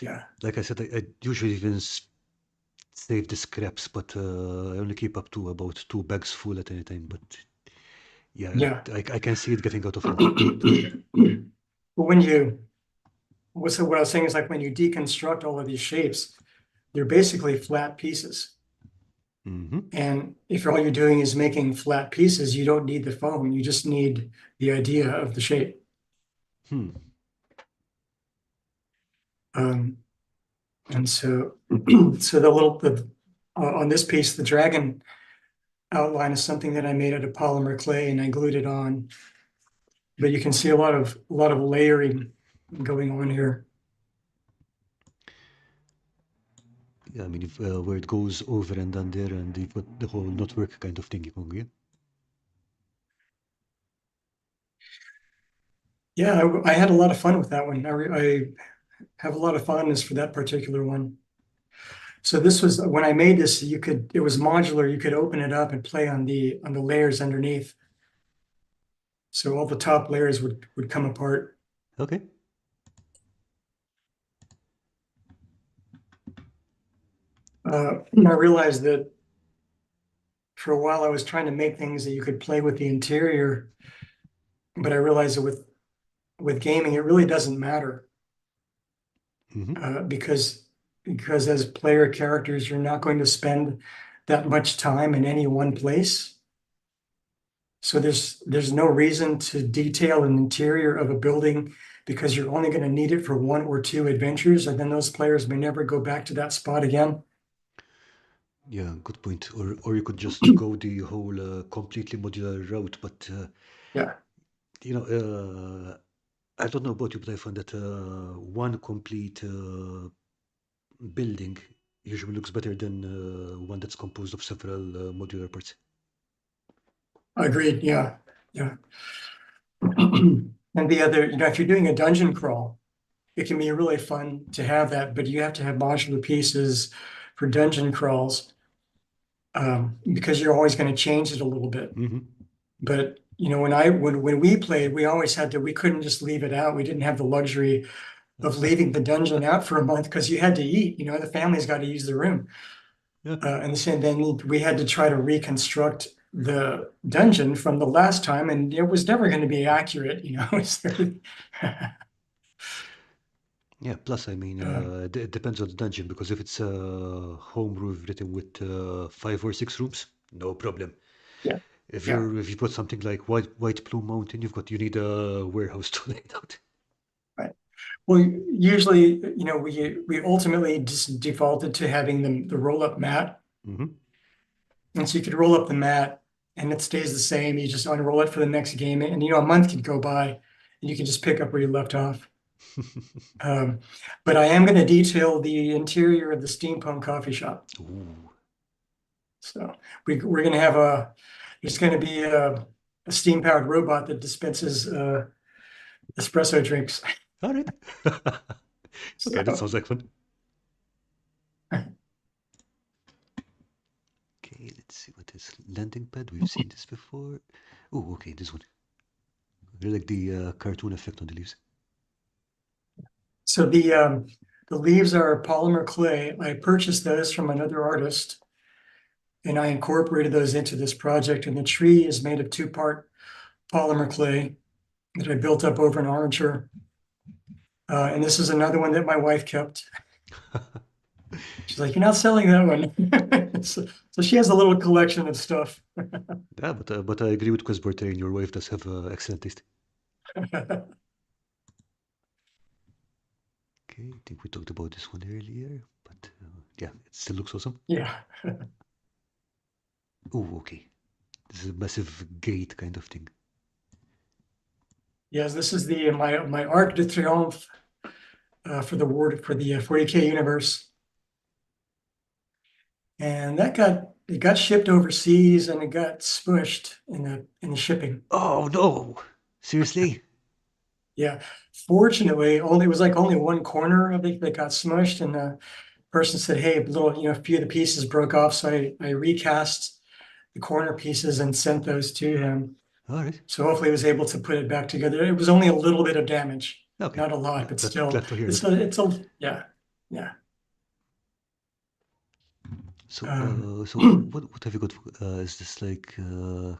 Yeah. like I said, I usually even save the scraps, but I only keep up to about 2 bags full at any time. But yeah, Yeah. I can see it getting out of hand. But when you, what I was saying is like when you deconstruct all of these shapes, they're basically flat pieces. Hmm. And if all you're doing is making flat pieces, you don't need the foam. You just need the idea of the shape. Hmm. Um, and so, so on this piece, the dragon outline is something that I made out of polymer clay and I glued it on. But you can see a lot of layering going on here. Yeah, I mean, if, where it goes over and under, and you've got the whole knotwork kind of thing going. Yeah. Yeah, I had a lot of fun with that one. I have a lot of fondness for that particular one. So this was when I made this, it was modular. You could open it up and play on the layers underneath. So all the top layers would come apart. Okay. And I realized that for a while I was trying to make things that you could play with the interior, but I realized that with gaming, it really doesn't matter Hmm. because as player characters, you're not going to spend that much time in any one place. So there's no reason to detail an interior of a building because you're only going to need it for one or two adventures, and then those players may never go back to that spot again. Yeah, good point. Or you could just go the whole completely modular route, but Yeah, you know, I don't know about you, but I find that one complete building usually looks better than one that's composed of several modular parts. agreed. Yeah, yeah. And the other, if you're doing a dungeon crawl, it can be really fun to have that, but you have to have modular pieces for dungeon crawls because you're always going to change it a little bit. Hmm. But when we played, we always had to. We couldn't just leave it out. We didn't have the luxury of leaving the dungeon out for a month because you had to eat. The family's got to use the room, Yeah, and then we had to try to reconstruct the dungeon from the last time, and it was never going to be accurate. yeah. Plus, I mean, Uh, it depends on the dungeon because if it's a home roof written with 5 or 6 rooms, no problem. yeah, If yeah. you've got something like White Plume Mountain, you need a warehouse to lay it out. Right. Well, usually, we ultimately just defaulted to having the roll up mat, Hmm. and so you could roll up the mat, and it stays the same. You just unroll it for the next game, and a month could go by, and you can just pick up where you left off. Um, but I am going to detail the interior of the steampunk coffee shop. Ooh, So we're going to have there's going to be a steam powered robot that dispenses espresso drinks. all right. Okay, that So sounds like fun. Okay, let's see what is landing pad. We've seen this before. Oh, okay, this one. I really like the cartoon effect on the leaves. so the leaves are polymer clay. I purchased those from another artist, and I incorporated those into this project. And the tree is made of two-part polymer clay that I built up over an armature. And this is another one that my wife kept. She's like, "You're not selling that one." So she has a little collection of stuff. Yeah, but I agree with Quiz Bertrand. Your wife does have excellent taste. Okay, I think we talked about this one earlier, but yeah, it still looks awesome. Yeah. Oh, okay. This is a massive gate kind of thing. Yes, this is the my Arc de Triomphe for the 40K universe. And it got shipped overseas and it got smushed in the shipping. Oh no! Seriously? Yeah. Fortunately, only it was like only one corner of it that got smushed, and the person said, "Hey, a few of the pieces broke off." So I recast the corner pieces and sent those to him. All right. So hopefully he was able to put it back together. It was only a little bit of damage, Okay. not a lot, but still, Glad to hear it's that. yeah, yeah. So, Um, what have you got? Is this like yeah.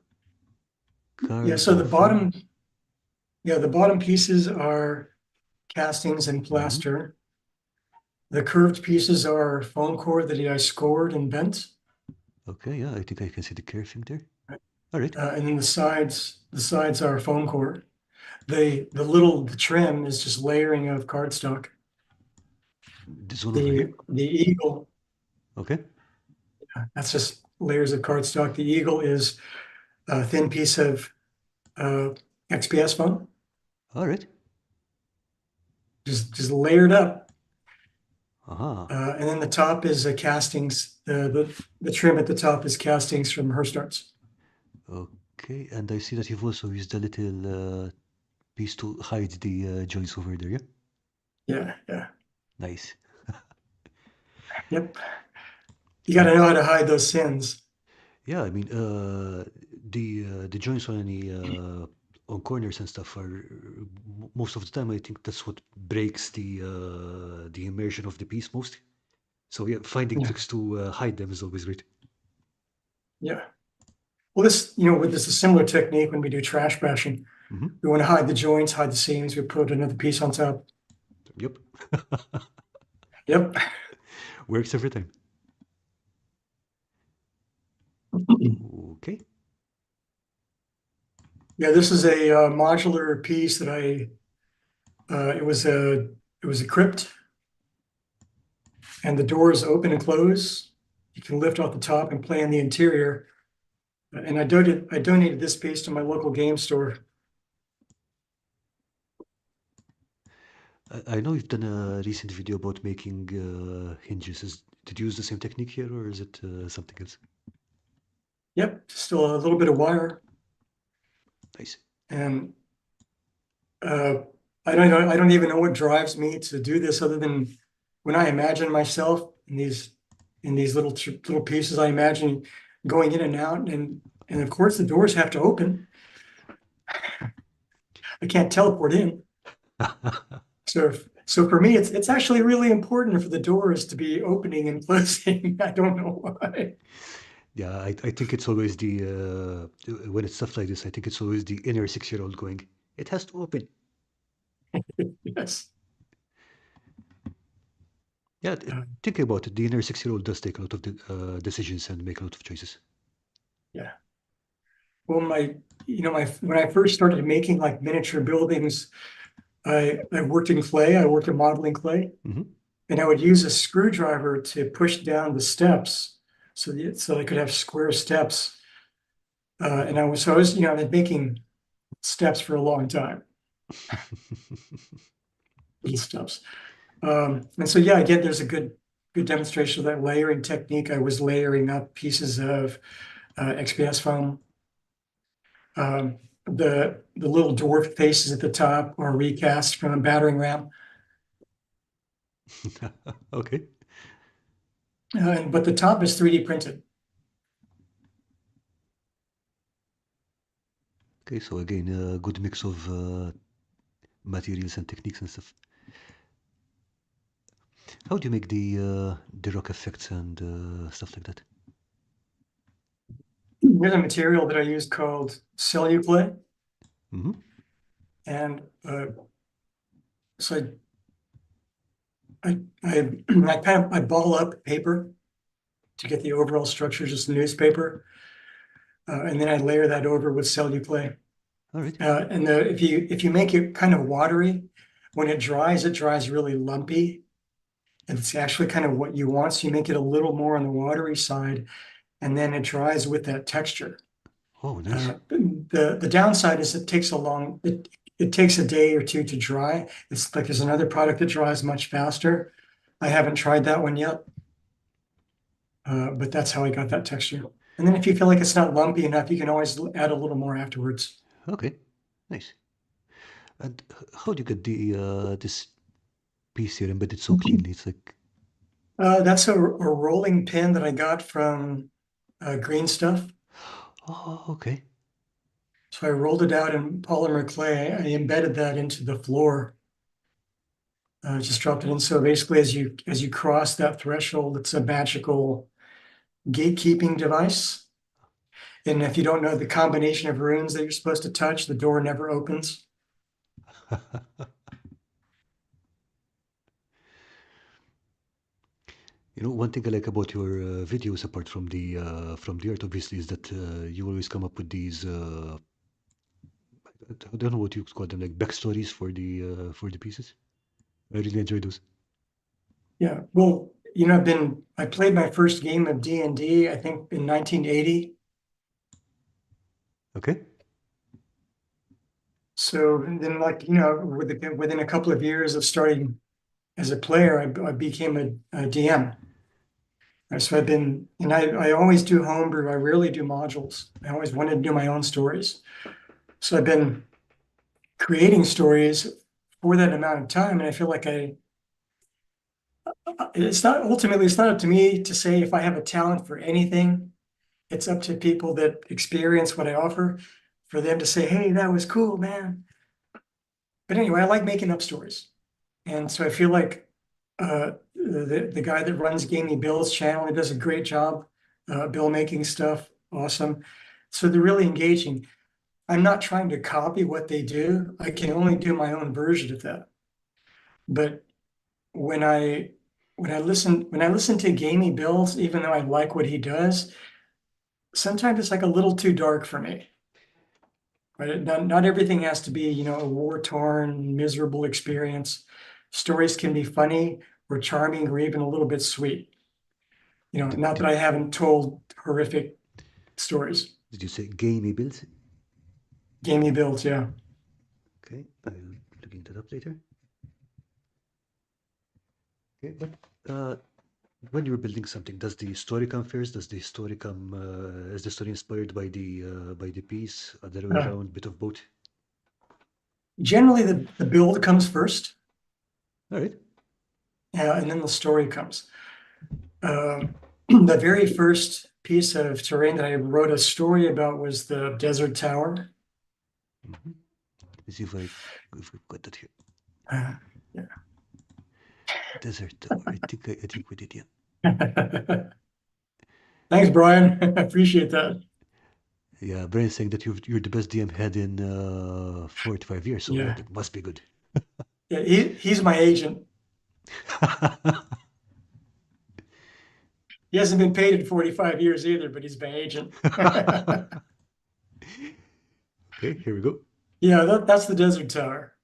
cards So or foam? the bottom pieces are castings and Mm-hmm. plaster. The curved pieces are foam core that I scored and bent. Okay, yeah, I think I can see the curving there. All right. And then the sides are foam core. The trim is just layering of cardstock. This one over here. The eagle, Okay. that's just layers of cardstock. The eagle is a thin piece of uh, XPS foam, All right. just layered up. Aha. And then the top is castings. The trim at the top is castings from her starts. Okay, and I see that you've also used a little piece to hide the joints over there, yeah? Yeah, yeah, Nice. yep. You got And to know how to hide those sins. yeah, I mean, the joints on any on corners and stuff are most of the time. I think that's what breaks the immersion of the piece most. So yeah, finding Yeah, tricks to hide them is always great. yeah. Well, with this a similar technique when we do trash bashing. Hmm. We want to hide the joints, hide the seams. We put another piece on top. Yep, Yep. works every time. Okay, Yeah, this is a modular piece that it was a crypt, and the doors open and close. You can lift off the top and play in the interior. And I donated this piece to my local game store. I know you've done a recent video about making hinges. Did you use the same technique here, or is it something else? Yep, still a little bit of wire, Nice. and uh, I don't know. I don't even know what drives me to do this, other than when I imagine myself in these little pieces. I imagine going in and out, and of course the doors have to open. I can't teleport in. So for me, it's actually really important for the doors to be opening and closing. I don't know why. Yeah, I think it's always the when it's stuff like this, I think it's always the inner 6-year-old going, it has to open. Yes. Yeah, Uh, think about it. The inner 6-year-old does take a lot of decisions and make a lot of choices. yeah. Well, when I first started making like miniature buildings, I worked in clay. I worked in modeling clay, Hmm. and I would use a screwdriver to push down the steps so I could have square steps. And I was I've been making steps for a long time. little steps. And so, yeah, again, there's a good demonstration of that layering technique. I was layering up pieces of XPS foam. The little dwarf faces at the top are recast from a battering ram. Okay. But the top is 3D printed. Okay, so again, a good mix of materials and techniques and stuff. How do you make the rock effects and stuff like that? There's a material that I use called celluclay, Mm-hmm. and so I ball up paper to get the overall structure, just newspaper, and then I layer that over with celluclay. All right. If you make it kind of watery, when it dries really lumpy, and it's actually kind of what you want. So you make it a little more on the watery side, and then it dries with that texture. Oh, nice. The downside is it takes a day or two to dry. It's like there's another product that dries much faster. I haven't tried that one yet, but that's how I got that texture. And then if you feel like it's not lumpy enough, you can always add a little more afterwards. Okay, nice. And how do you get the this piece here embedded so cleanly? It's like, That's a rolling pin that I got from Green Stuff. oh, okay. So I rolled it out in polymer clay. I embedded that into the floor. Just dropped it in. So basically, as you cross that threshold, it's a magical gatekeeping device. And if you don't know the combination of runes that you're supposed to touch, the door never opens. You know, one thing I like about your videos, apart from the art, obviously, is that you always come up with these. I don't know what you call them, like backstories for the pieces. I really enjoy those. Yeah. Well, I played my first game of D&D, I think in 1980. Okay. So and then within a couple of years of starting as a player, I became a DM. So I always do homebrew. I rarely do modules. I always wanted to do my own stories. So I've been creating stories for that amount of time. And I feel like it's not up to me to say if I have a talent for anything. It's up to people that experience what I offer for them to say, hey, that was cool, man. But anyway, I like making up stories. And so I feel like the guy that runs Gamey Bill's channel, he does a great job, bill making stuff, awesome. So they're really engaging. I'm not trying to copy what they do. I can only do my own version of that. But when I when I listen to Gamey Bills, even though I like what he does, sometimes it's like a little too dark for me. Right? Not everything has to be, a war-torn, miserable experience. Stories can be funny or charming or even a little bit sweet. Did, Not that did, I haven't told horrific stories. did you say gamey build? Gamey builds, yeah. Okay, I'll look into that up later. Okay, but when you're building something, does the story come first? Does the story come? Is the story inspired by the piece? Other way Uh, around, bit of both. Generally, the build comes first, All right. and then the story comes. The very first piece of terrain that I wrote a story about was the Desert Tower. Mm-hmm. Let's see if we've got that here. Uh, yeah. Desert Tower. I think we did, yeah. Thanks, Brian. I appreciate that. Yeah, Brian's saying that you're the best DM head in 4 to 5 years, so Yeah. that must be good. Yeah, he's my agent. He hasn't been paid in 45 years either, but he's my agent. Okay, here we go. Yeah, that's the Desert Tower.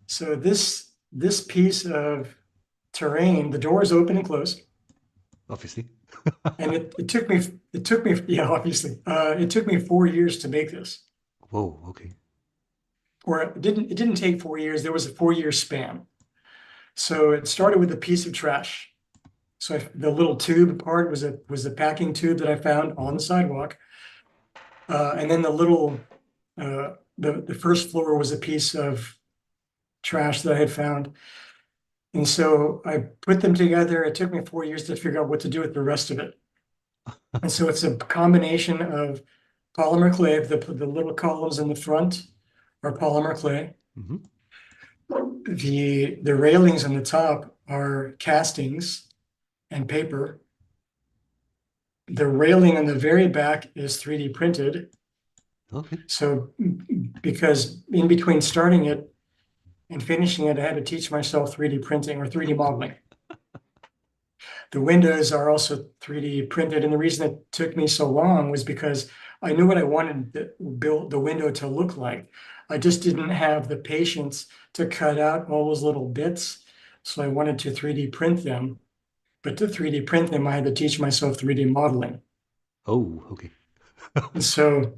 So this piece of terrain, the doors open and close, Obviously. and it took me yeah, obviously it took me 4 years to make this. Whoa, okay. or it didn't take 4 years. There was a 4 year span. So it started with a piece of trash. So the little tube part was a packing tube that I found on the sidewalk. And then the first floor was a piece of trash that I had found. And so I put them together. It took me 4 years to figure out what to do with the rest of it. And so it's a combination of polymer clay. The little columns in the front are polymer clay. Hmm. The railings on the top are castings and paper. The railing on the very back is 3D printed. Okay. So because in between starting it and finishing it, I had to teach myself 3D printing or 3D modeling. The windows are also 3D printed, and the reason it took me so long was because I knew what I wanted the window to look like. I just didn't have the patience to cut out all those little bits, so I wanted to 3D print them. But to 3D print them, I had to teach myself 3D modeling. Oh, okay. And so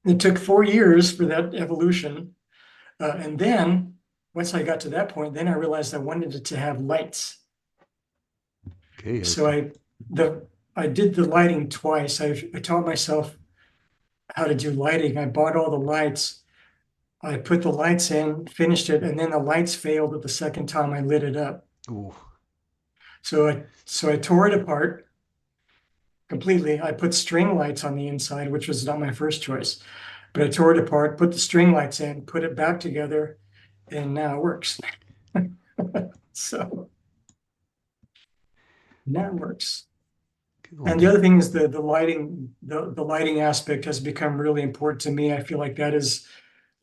it took 4 years for that evolution. And then once I got to that point, then I realized I wanted it to have lights. Okay, I So see. I did the lighting twice. I taught myself how to do lighting. I bought all the lights. I put the lights in, finished it, and then the lights failed at the second time I lit it up. Oh, So I tore it apart completely. I put string lights on the inside, which was not my first choice. But I tore it apart, put the string lights in, put it back together, and now it works. So now it works. oh, And the other thing is the lighting, the lighting aspect has become really important to me. I feel like that is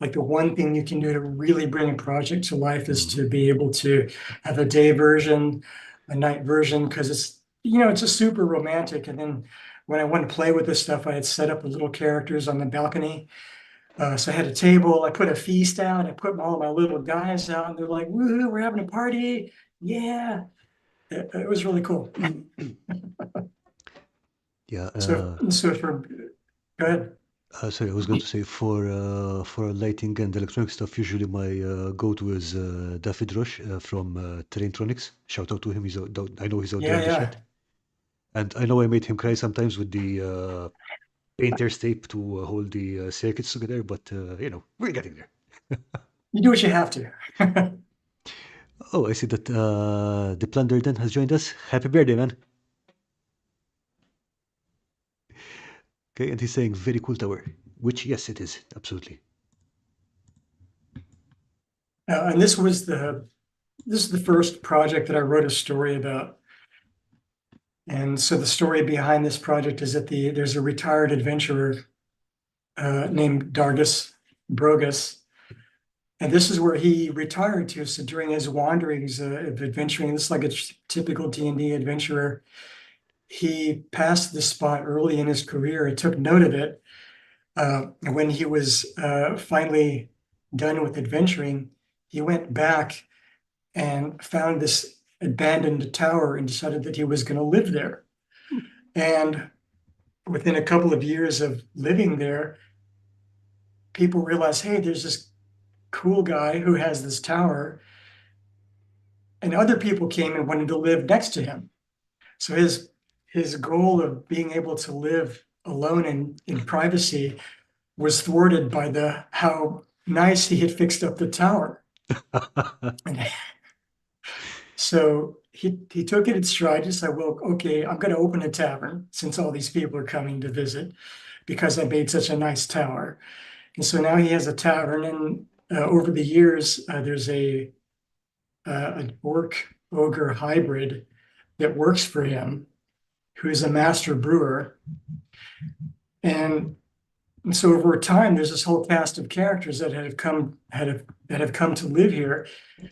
like the one thing you can do to really bring a project to life is mhm. to be able to have a day version, a night version, because it's just super romantic. And then when I went to play with this stuff, I had set up the little characters on the balcony. So I had a table, I put a feast out, I put all of my little guys out, and they're like, woohoo, we're having a party. Yeah. It was really cool. Yeah. So go ahead. Sorry, I was going to say for lighting and electronic stuff, usually my go-to is David Rush from Terraintronics. Shout out to him. I know he's out there Yeah, in the yeah. chat, and I know I made him cry sometimes with the painter's tape to hold the circuits together. But we're getting there. You do what you have to. Oh, I see that the Plunder then has joined us. Happy birthday, man. Okay, and he's saying very cool tower, which yes, it is absolutely. And this is the first project that I wrote a story about. And so the story behind this project is that there's a retired adventurer named Dargus Brogus. And this is where he retired to. So during his wanderings of adventuring, this is like a typical D&D adventurer, he passed this spot early in his career and took note of it. When he was finally done with adventuring, he went back and found this abandoned tower and decided that he was going to live there. And within a couple of years of living there, people realized, hey, there's this cool guy who has this tower. And other people came and wanted to live next to him. So his goal of being able to live alone in privacy was thwarted by the how nice he had fixed up the tower. And so he took it in stride and said, well, okay, I'm going to open a tavern since all these people are coming to visit because I made such a nice tower. And so now he has a tavern. And over the years, there's an orc ogre hybrid that works for him, who is a master brewer. And so over time, there's this whole cast of characters that have come to live here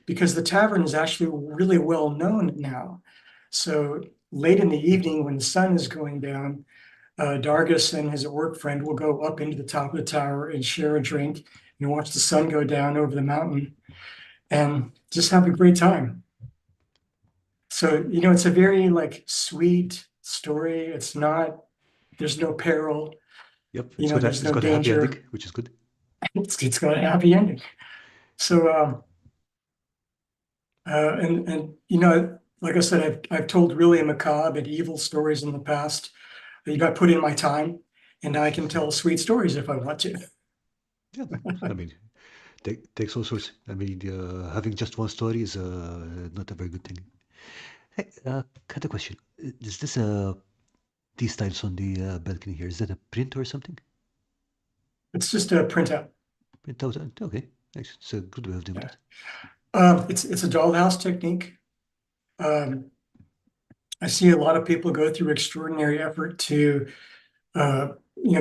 because the tavern is actually really well known now. So late in the evening, when the sun is going down, Dargus and his work friend will go up into the top of the tower and share a drink and watch the sun go down over the mountain and just have a great time. So, it's a very like sweet story. There's no peril, Yep, there's it's no got a happy ending, danger. which is good. It's got a happy ending. So, and you know, like I said, I've told really macabre and evil stories in the past. You got put in my time, and now I can tell sweet stories if I want to. Yeah, I mean, takes all sorts. I mean, having just one story is not a very good thing. Hey, got a question. Is this these tiles on the balcony here? Is that a print or something? It's just a printout. Print out? Okay, nice. It's a good way of doing Yeah. that. It's a dollhouse technique. Um, I see a lot of people go through extraordinary effort to,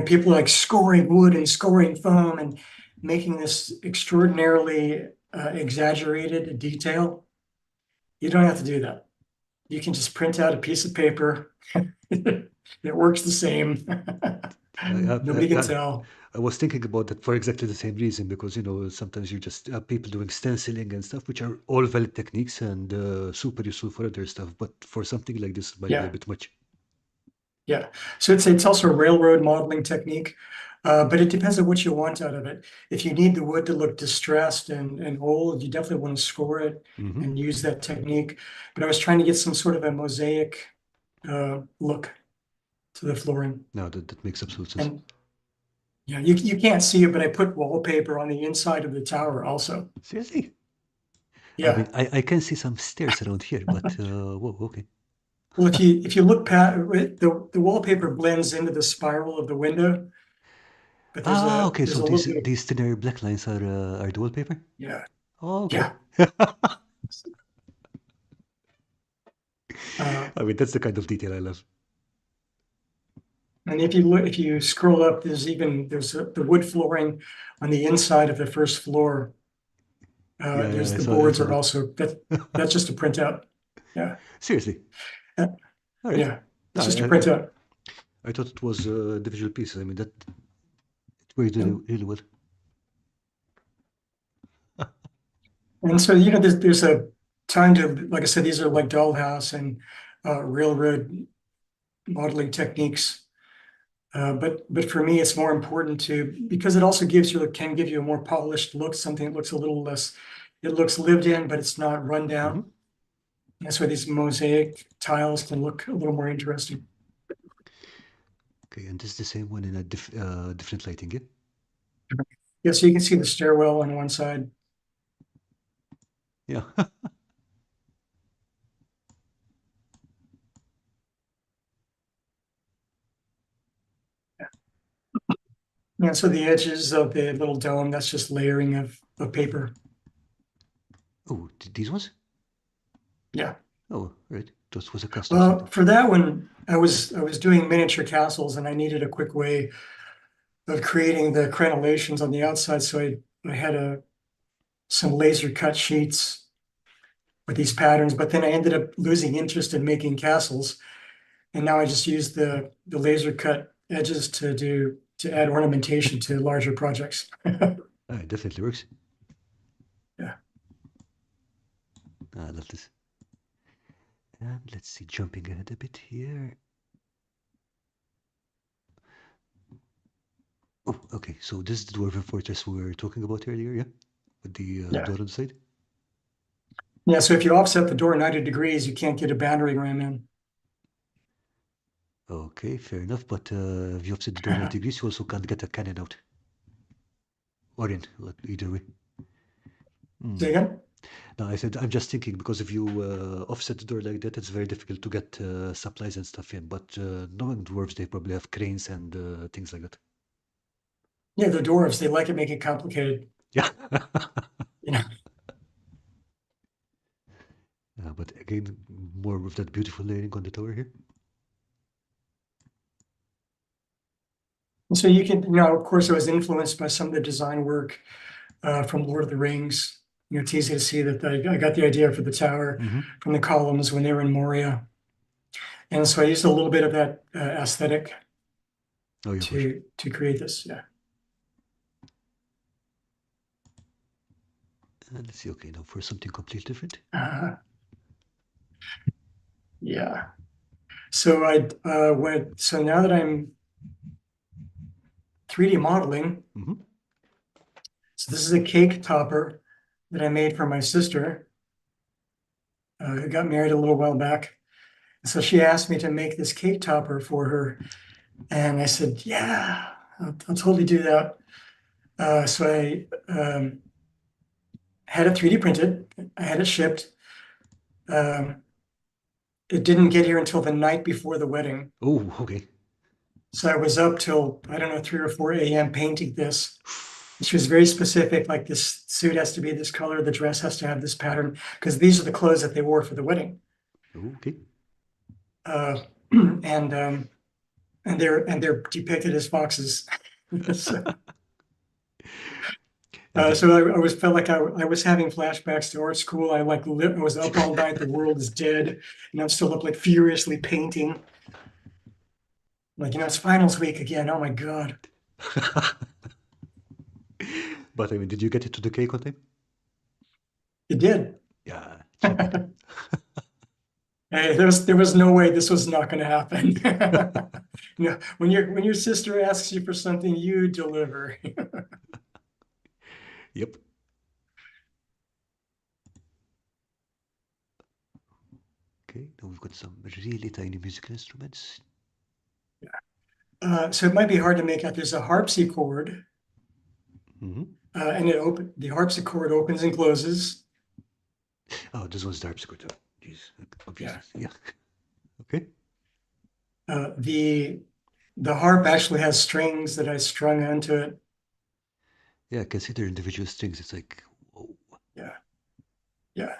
people like scoring wood and scoring foam and making this extraordinarily exaggerated detail. You don't have to do that. You can just print out a piece of paper. It works the same. I, Nobody I, can I, tell. I was thinking about that for exactly the same reason because sometimes you just people doing stenciling and stuff, which are all valid techniques and super useful for other stuff. But for something like this, it might be a Yeah, bit much. yeah. So it's also a railroad modeling technique, but it depends on what you want out of it. If you need the wood to look distressed and old, you definitely want to score it Hmm. and use that technique. But I was trying to get some sort of a mosaic look to the flooring. No, that makes absolute sense. And yeah, you can't see it, but I put wallpaper on the inside of the tower also. Seriously? I mean, Yeah. I can see some stairs around here, but whoa, okay. Well, if you look past the wallpaper blends into the spiral of the window, but there's Ah, a okay. there's So a little bit of these thinner black lines are the wallpaper. yeah, Oh, okay. yeah. Uh, I mean, that's the kind of detail I love. and if you scroll up, the wood flooring on the inside of the first floor. Yeah, yeah, There's the I boards saw are that. also that's just a printout. Yeah, Seriously. Uh, All right. yeah. No, It's just a printout. I thought it was the visual pieces. I mean, that it worked really, And, really well. and so there's a time to like I said, these are like dollhouse and railroad modeling techniques. But for me, it's more important to because it also can give you a more polished look, something that looks a little less, it looks lived in, but it's not run Hmm. down. That's why these mosaic tiles can look a little more interesting. Okay, and this is the same one in a different lighting, yeah? Yeah, so you can see the stairwell on one side. Yeah. Yeah, so the edges of the little dome, that's just layering of paper. Oh, these ones? Yeah. Oh, right. This was a custom Well, something. for that one, I was doing miniature castles and I needed a quick way of creating the crenellations on the outside. So I had some laser cut sheets with these patterns, but then I ended up losing interest in making castles. And now I just use the laser cut edges to add ornamentation to larger projects. Ah, it definitely works. Yeah. Ah, I love this. And let's see, jumping ahead a bit here. Oh, okay. So this is the Dwarven Fortress we were talking about earlier, yeah? With the Yeah. door on the side. Yeah. So if you offset the door 90 degrees, you can't get a battering ram in. Okay, fair enough. But if you offset the door 90 degrees, you also can't get a cannon out. Or in, either way. Hmm. Say again? No, I said I'm just thinking because if you offset the door like that, it's very difficult to get supplies and stuff in. But knowing dwarves, they probably have cranes and things like that. Yeah, the dwarves, they like it, make it complicated. Yeah. You know. But again, more with that beautiful layering on the tower here. And so of course, I was influenced by some of the design work from Lord of the Rings. It's easy to see that I got the idea for the tower Mm-hmm. from the columns when they were in Moria. And so I used a little bit of that aesthetic Oh, yeah, of course. to create this. Yeah. Let's see. Okay, now for something completely different. Uh, yeah. So so now that I'm 3D modeling, Mm-hmm. So this is a cake topper that I made for my sister, who got married a little while back. So she asked me to make this cake topper for her. And I said, yeah, I'll totally do that. So I had it 3D printed. I had it shipped. Um, it didn't get here until the night before the wedding. Oh, okay. So I was up till, I don't know, 3 or 4 a.m. painting this. She was very specific, like this suit has to be this color, the dress has to have this pattern, because these are the clothes that they wore for the wedding. Okay. Uh, and they're depicted as foxes. So, And did, so I was felt like I was having flashbacks to art school. I like I was up all night. The world is dead, and I'm still up like furiously painting. Like, it's finals week again. Oh my God. but I mean, did you get it to the cake on time? It did. Yeah, champion. Hey, there was no way this was not going to happen. When your sister asks you for something, you deliver. Yep. Okay, now we've got some really tiny musical instruments. So it might be hard to make out. There's a harpsichord, Mm-hmm. and the harpsichord opens and closes. Oh, this one's the harpsichord. Oh, jeez, obviously. Yeah. Yeah. Okay. The harp actually has strings that I strung onto it. Yeah, I can see their individual strings. It's like, whoa. Yeah, yeah.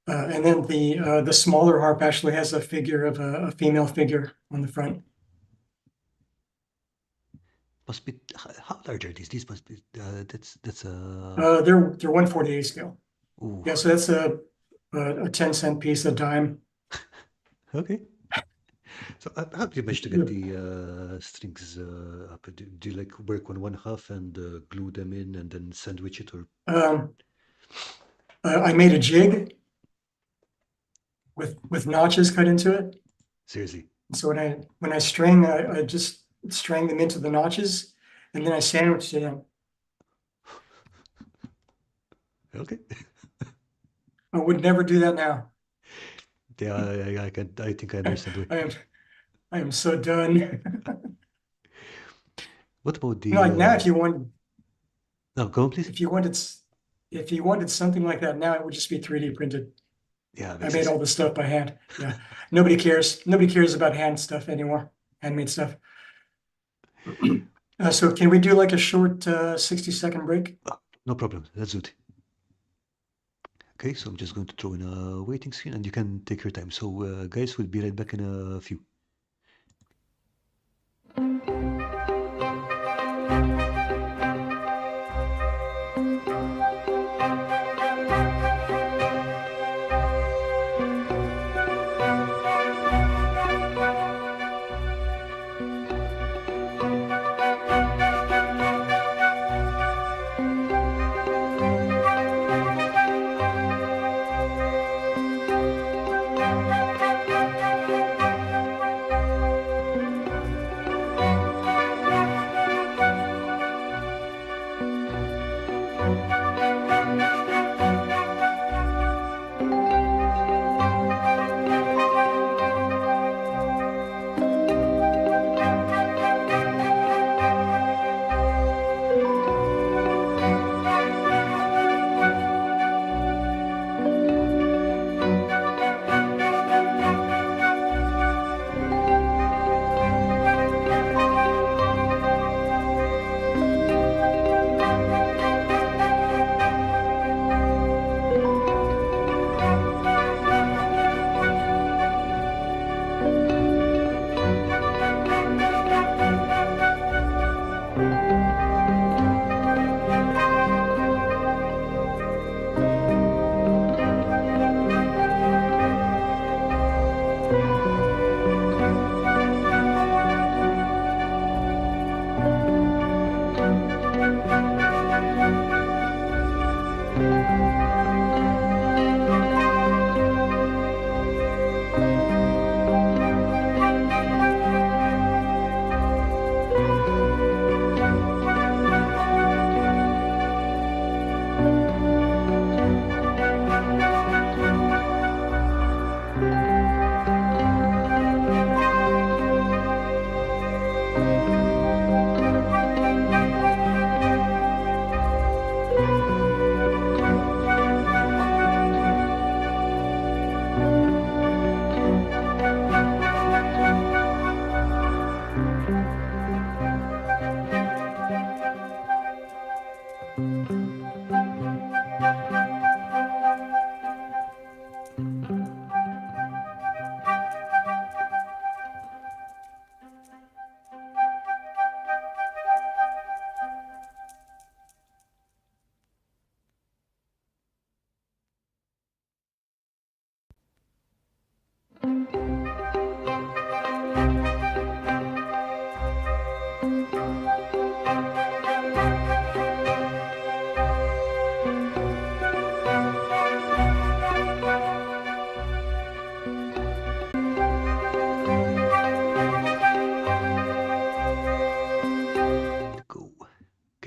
And then the smaller harp actually has a figure of a female figure on the front. Must be, how large are these? These must be, that's They're 1/48 scale. ooh, Yeah, so that's a 10-cent piece, a dime. okay. So how do you manage to get the strings up? Do you like work on one half and glue them in and then sandwich it, or Um, I made a jig with notches cut into it. seriously? So when I string, I just string them into the notches, and then I sandwich it in. Okay. I would never do that now. Yeah, I can. I think I understand why. I am I am so done. What about Like now, the? No, go on, please. if you wanted if you wanted something like that now, it would just be 3D printed. Yeah, I makes made sense. all this stuff by hand. Yeah, nobody cares. Nobody cares about hand stuff anymore. Handmade stuff. So can we do like a short 60-second break? Oh, no problem. Let's do it. Okay, so I'm just going to throw in a waiting screen, and you can take your time. So, guys, we'll be right back in a few.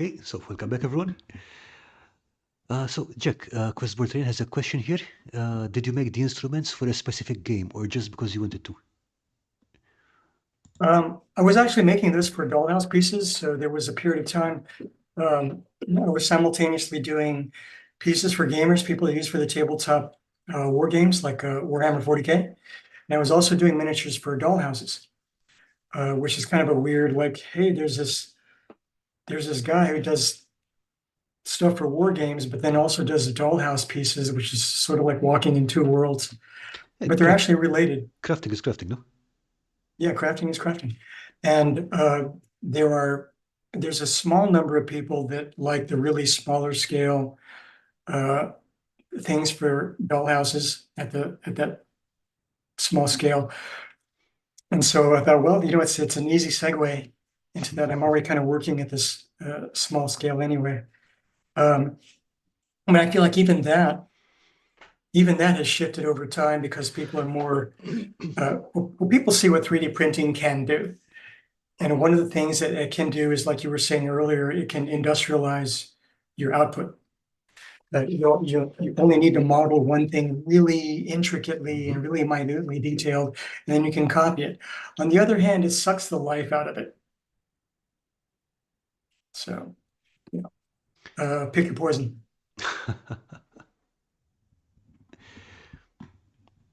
Okay, so welcome back, everyone. So, Jack, Questborn has a question here. Did you make the instruments for a specific game or just because you wanted to? I was actually making this for dollhouse pieces, so there was a period of time I was simultaneously doing pieces for gamers, people to use for the tabletop war games like Warhammer 40K. And I was also doing miniatures for dollhouses, which is kind of a weird, like, hey, there's this guy who does stuff for war games, but then also does dollhouse pieces, which is sort of like walking in two worlds. Hey, But they're actually related. crafting is crafting, no? Yeah, crafting is crafting. And there's a small number of people that like the really smaller scale uh, things for dollhouses at that small scale. And so I thought, well, it's an easy segue into that. I'm already kind of working at this small scale anyway. I mean, I feel like even that has shifted over time because people are more well, people see what 3D printing can do. And one of the things that it can do is, like you were saying earlier, it can industrialize your output. You only need to model one thing really intricately and really minutely detailed, and then you can copy it. On the other hand, it sucks the life out of it. So, pick your poison.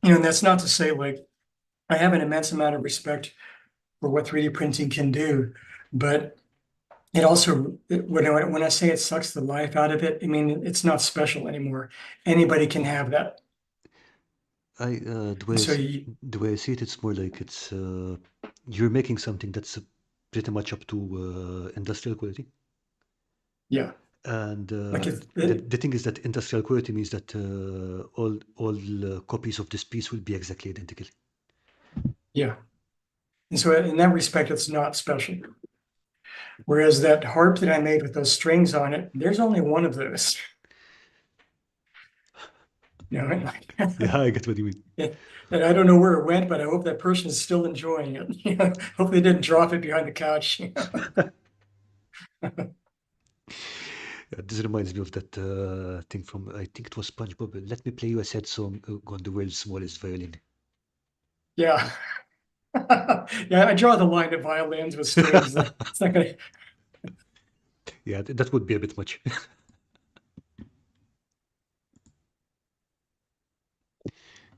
And that's not to say like I have an immense amount of respect for what 3D printing can do, but it also, when I say it sucks the life out of it, I mean, it's not special anymore. Anybody can have that. The So you, the way I see it, it's more like you're making something that's pretty much up to industrial quality. yeah, And like the thing is that industrial quality means that all copies of this piece will be exactly identical. yeah. And so in that respect, it's not special. Whereas that harp that I made with those strings on it, there's only one of those. Like, Yeah, I get what you mean. and I don't know where it went, but I hope that person is still enjoying it. Hope they didn't drop it behind the couch. Yeah, this reminds me of that thing from, I think it was SpongeBob. Let me play you a sad song on the world's smallest violin. Yeah. Yeah, I draw the line at violins with strings. It's not gonna. Yeah, that would be a bit much.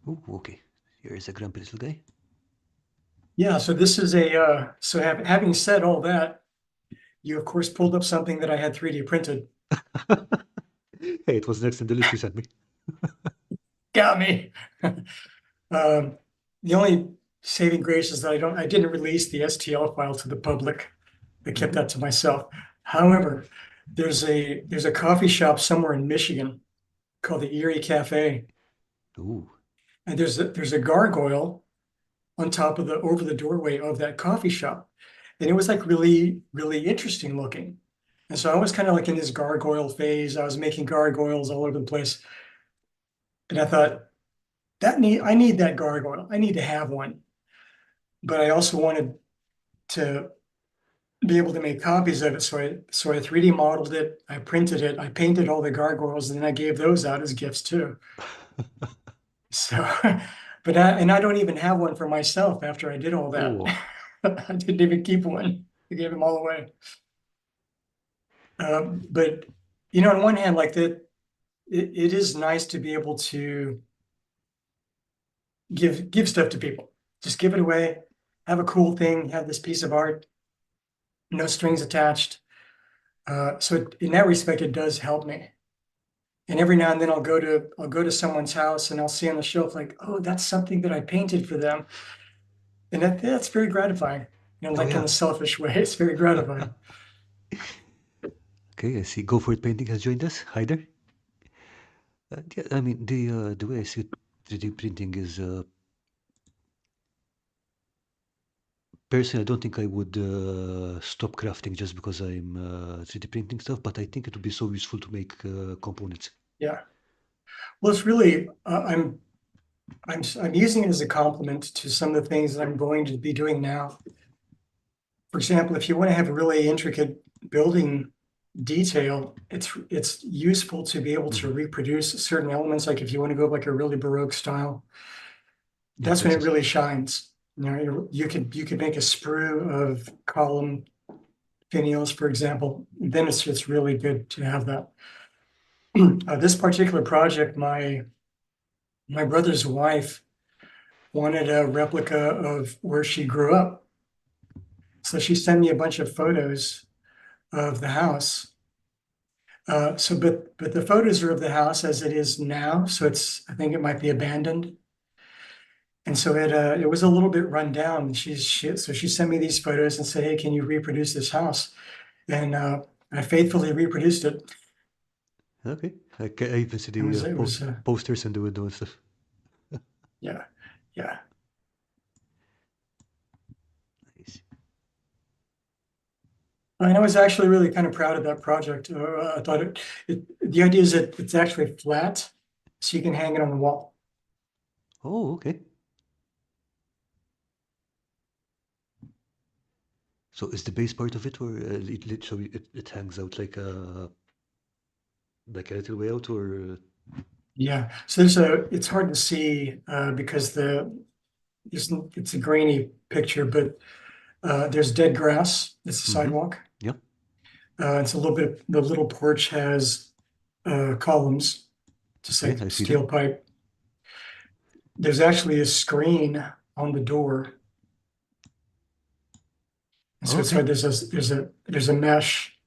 Ooh, okay. Here is a grumpy little guy. Yeah, so this is having said all that, you of course pulled up something that I had 3D printed. Hey, it was next in the list you sent me. Got me. The only saving grace is that I didn't release the STL file to the public. I kept that to myself. However, there's a coffee shop somewhere in Michigan called the Erie Cafe, Ooh. and there's a gargoyle on top of the over the doorway of that coffee shop, and it was like really really interesting looking. And so I was kind of like in this gargoyle phase. I was making gargoyles all over the place, and I thought I need that gargoyle. I need to have one, but I also wanted to be able to make copies of it. So I 3D modeled it, I printed it, I painted all the gargoyles, and then I gave those out as gifts too. So, I don't even have one for myself after I did all that. Oh. I didn't even keep one. I gave them all away. But on one hand, like that, it is nice to be able to give stuff to people. Just give it away. Have a cool thing. Have this piece of art. No strings attached. So in that respect, it does help me. And every now and then I'll go to someone's house and I'll see on the shelf like, oh, that's something that I painted for them, and that's very gratifying. Oh, Like in yeah. a selfish way, it's very gratifying. Okay, I see. Go for it Painting has joined us. Hi there. Yeah, I mean, the way I see it, 3D printing is personally, I don't think I would stop crafting just because I'm 3D printing stuff, but I think it would be so useful to make components. Yeah. Well, it's really I'm using it as a compliment to some of the things that I'm going to be doing now. For example, if you want to have a really intricate building detail, it's useful to be able to Hmm. reproduce certain elements. Like if you want to go like a really Baroque style, Yeah, that's when makes it sense. really shines. You know, you could make a sprue of column finials, for example. Then it's really good to have that. This particular project, my brother's wife wanted a replica of where she grew up. So she sent me a bunch of photos of the house. But the photos are of the house as it is now. So I think it might be abandoned. And so it was a little bit run down. So she sent me these photos and said, "Hey, can you reproduce this house?" And I faithfully reproduced it. Okay. I even see the It was posters in the window and stuff. yeah, yeah. Nice. And I was actually really kind of proud of that project. I thought the idea is that it's actually flat, so you can hang it on the wall. Oh, okay. So is the base part of it, or so it hangs out like a little way out, or Yeah. So it's hard to see because it's a grainy picture, but there's dead grass. It's a mm-hmm. sidewalk. Yeah. It's a little bit. The little porch has columns, just Okay, like I see them. steel pipe. There's actually a screen on the door, and Oh, so it's okay. hard. There's a mesh,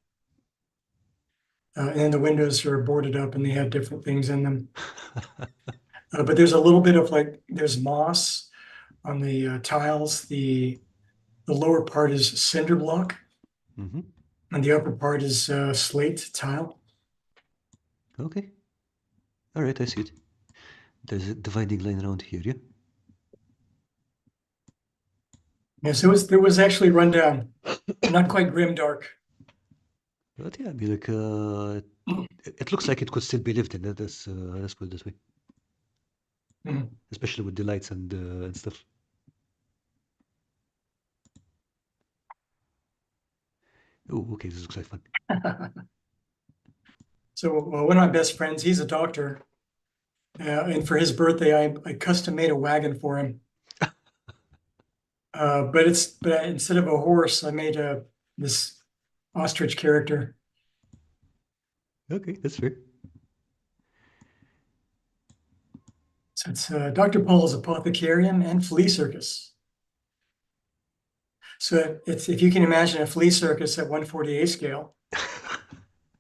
and then the windows are boarded up, and they have different things in them. But there's a little bit of there's moss on the tiles. The lower part is cinder block, Mm-hmm. and the upper part is slate tile. Okay. All right, I see it. There's a dividing line around here, yeah? Yes, there was actually rundown, not quite grim dark. But yeah, I mean, it looks like it could still be lived in. Let's put it this way, Mhm. especially with the lights and stuff. Oh, okay, this looks like fun. So one of my best friends, he's a doctor, and for his birthday, I custom made a wagon for him. But instead of a horse, I made a this ostrich character. Okay, that's fair. So it's Dr. Paul's Apothecarium and Flea Circus. So it's if you can imagine a flea circus at 1/48 scale,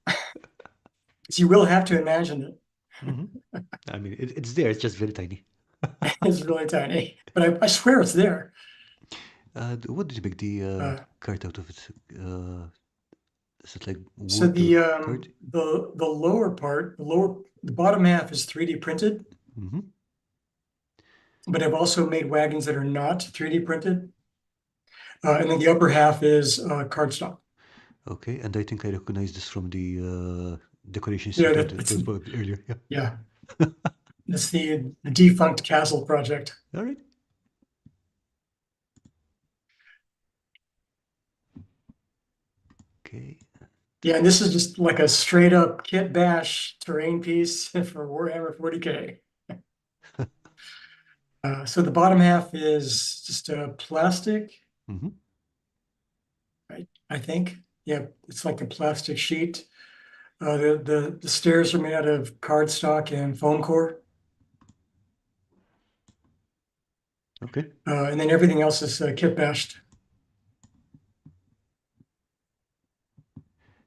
so you will have to imagine it. Hmm. I mean, it's there. It's just very tiny. It's really tiny, but I swear it's there. What did you make the Uh, card out of it? Is it like so wood or card? the lower part, the bottom half is 3D printed, Hmm. but I've also made wagons that are not 3D printed. And then the upper half is cardstock. Okay, and I think I recognize this from the decorations you Yeah, told about earlier. Yeah. yeah, that's the defunct castle project. All right. Okay. Yeah, and this is just like a straight up kit bash terrain piece for Warhammer 40K. So the bottom half is just a plastic, Hmm. I think. Yeah, it's like a plastic sheet. The stairs are made out of cardstock and foam core, Okay. and then everything else is kit bashed.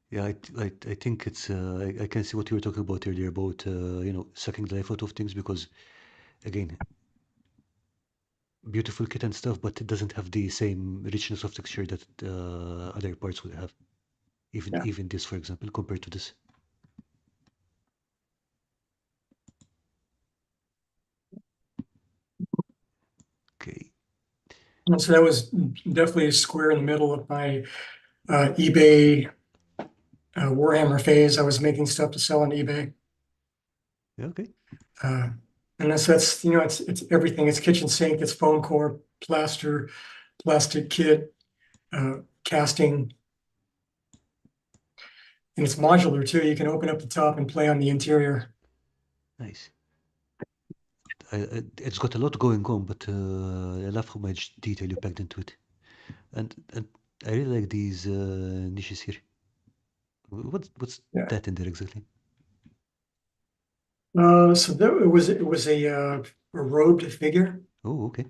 Yeah, I think it's I can see what you were talking about earlier about sucking the life out of things because again beautiful kit and stuff, but it doesn't have the same richness of texture that other parts would have. Even Yeah. even this, for example, compared to this. Okay. And so that was definitely a square in the middle of my eBay Warhammer phase. I was making stuff to sell on eBay. Yeah, okay. Uh, and that's it's everything. It's kitchen sink, it's foam core, plaster, plastic kit, casting. And it's modular too. You can open up the top and play on the interior. Nice. It's got a lot going on, but I love how much detail you packed into it. And I really like these niches here. What's Yeah. that in there exactly? So there, it was a robed figure. Oh, okay.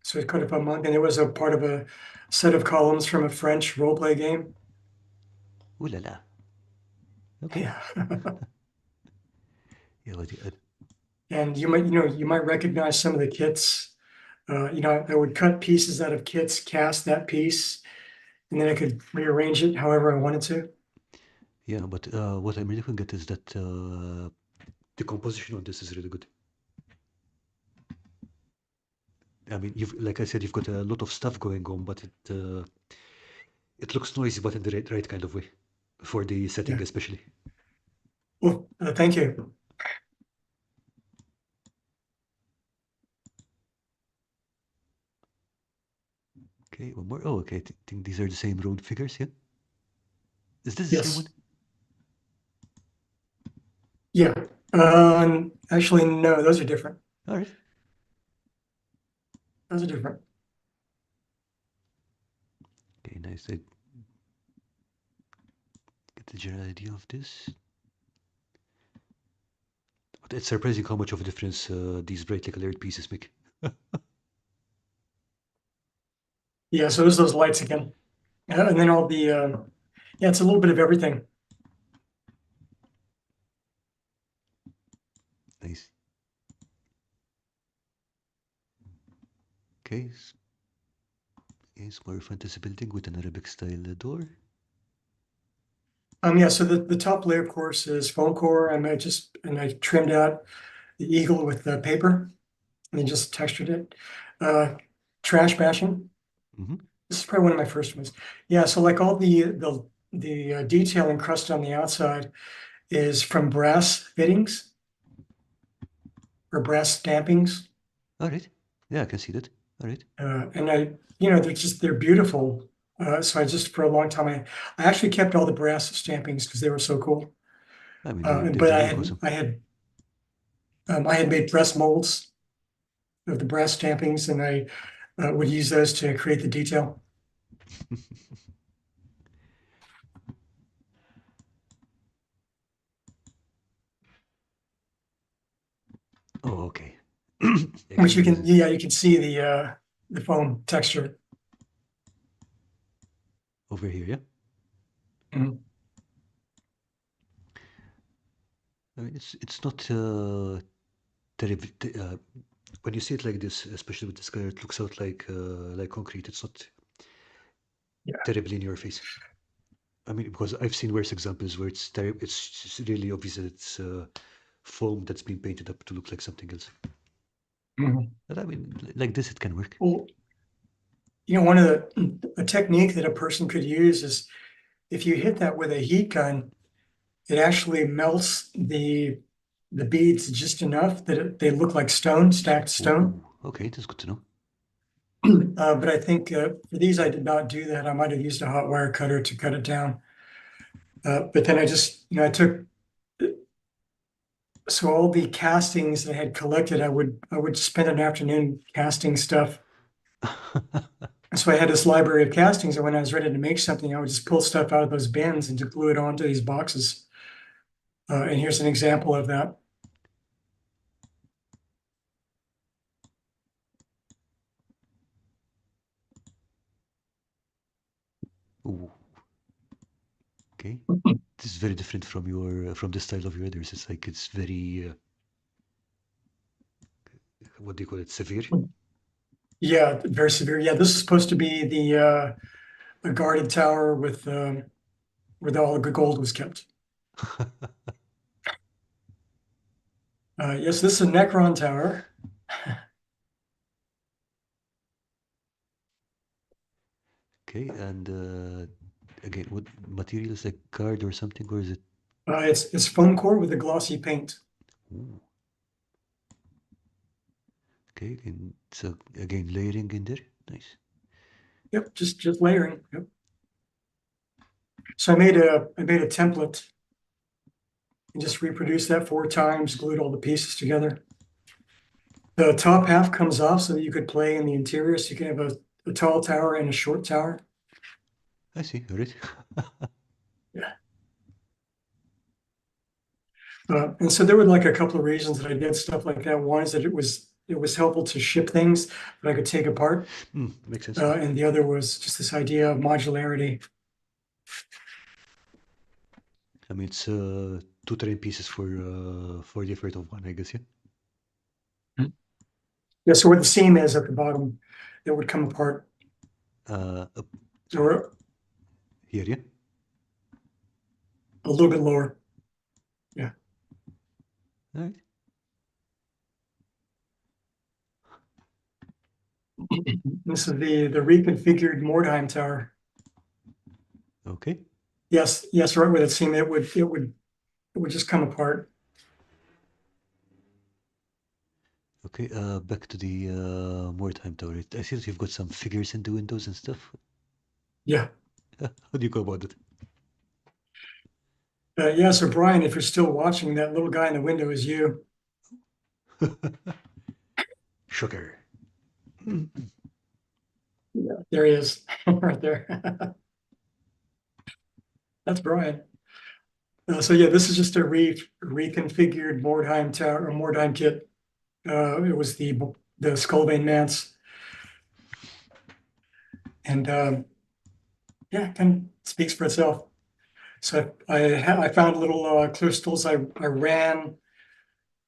So it's kind of a monk, and it was a part of a set of columns from a French role play game. Ooh la la. Okay. Yeah. Yeah, And you might recognize some of the kits. I would cut pieces out of kits, cast that piece, and then I could rearrange it however I wanted to. yeah, but what I'm really looking at is that the composition on this is really good. I mean, like I said, you've got a lot of stuff going on, but it looks noisy, but in the right kind of way for the setting, Yeah. especially. Well, thank you. Okay, one more. Oh, okay. I think these are the same road figures. Yeah. Is this the same one? Yes. Yeah. Actually, no, those are different. All right. Those are different. Okay, nice. I get the general idea of this. But it's surprising how much of a difference these brightly colored pieces make. Yeah. So there's those lights again, and then all the yeah, it's a little bit of everything. Nice. Okay, small fantasy building with an Arabic style door. Yeah. So the top layer, of course, is foam core, and I trimmed out the eagle with the paper, and then just textured it. Uh, Trash bashing. Mm-hmm. This is probably one of my first ones. Yeah. So like all the detail encrusted on the outside is from brass fittings or brass stampings. All right. Yeah, I can see that. All right. And they're beautiful. So I just for a long time I actually kept all the brass stampings because they were so cool. I mean, But they look awesome. I had made press molds of the brass stampings, and I would use those to create the detail. Oh, okay. Which Again, this you can see the foam texture. over here, yeah. Mhm. I mean, it's not terrible. When you see it like this, especially with this color, it looks out like concrete. It's not Yeah. terribly in your face. I mean, because I've seen worse examples where it's terrible. It's just really obvious that it's foam that's been painted up to look like something else. Mhm. But I mean, like this, it can work. Well, one of a technique that a person could use is if you hit that with a heat gun, it actually melts the beads just enough that they look like stone, stacked stone. Ooh, okay, that's good to know. But I think for these, I did not do that. I might have used a hot wire cutter to cut it down. But then I just, I took, so all the castings that I had collected, I would spend an afternoon casting stuff. So I had this library of castings, and when I was ready to make something, I would just pull stuff out of those bins and to glue it onto these boxes. And here's an example of that. Ooh, okay. This is very different from your from the style of your others. It's like it's very what do you call it? Severe. Yeah, very severe. Yeah, this is supposed to be a guarded tower with where all the gold was kept. Yes, this is a Necron tower. Okay, and again, what material is like card or something, or is it? It's foam core with a glossy paint. Ooh, okay, and so again, layering in there. Nice. Yep, just layering. Yep. So I made a template and just reproduced that 4 times, glued all the pieces together. The top half comes off so that you could play in the interior. So you can have a tall tower and a short tower. I see. All right. Yeah. And so there were like a couple of reasons that I did stuff like that. One is that it was helpful to ship things that I could take apart. Makes sense. And the other was just this idea of modularity. I mean, it's two terrain pieces for the effort of one, I guess. Yeah. Yeah, so where the seam is at the bottom, it would come apart. Up Or here, yeah. a little bit lower. Yeah. All right. This is the reconfigured Mordheim tower. Okay. Yes, right where the seam, it would just come apart. Okay. Back to the more time tower. I see that you've got some figures in the windows and stuff. Yeah. How do you go about it? Yeah, so Brian, if you're still watching, that little guy in the window is you. Sugar. Yeah, there he is, right there. That's Brian. So yeah, this is just a reconfigured Mordheim tower or Mordheim kit. It was the Skullbane Manse, and yeah, kind of speaks for itself. So I found little crystals. I ran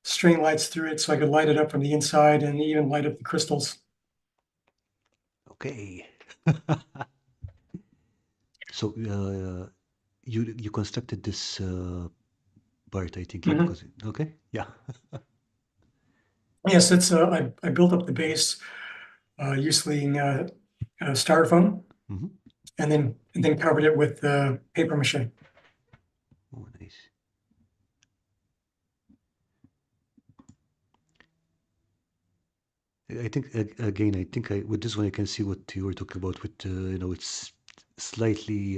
string lights through it so I could light it up from the inside and even light up the crystals. Okay. So you constructed this part, I think, yeah, Mhm. because okay, yeah. Yes, it's I built up the base using styrofoam Mm-hmm. and then covered it with paper mache. Oh, nice. I think again, I think with this one I can see what you were talking about. With it's slightly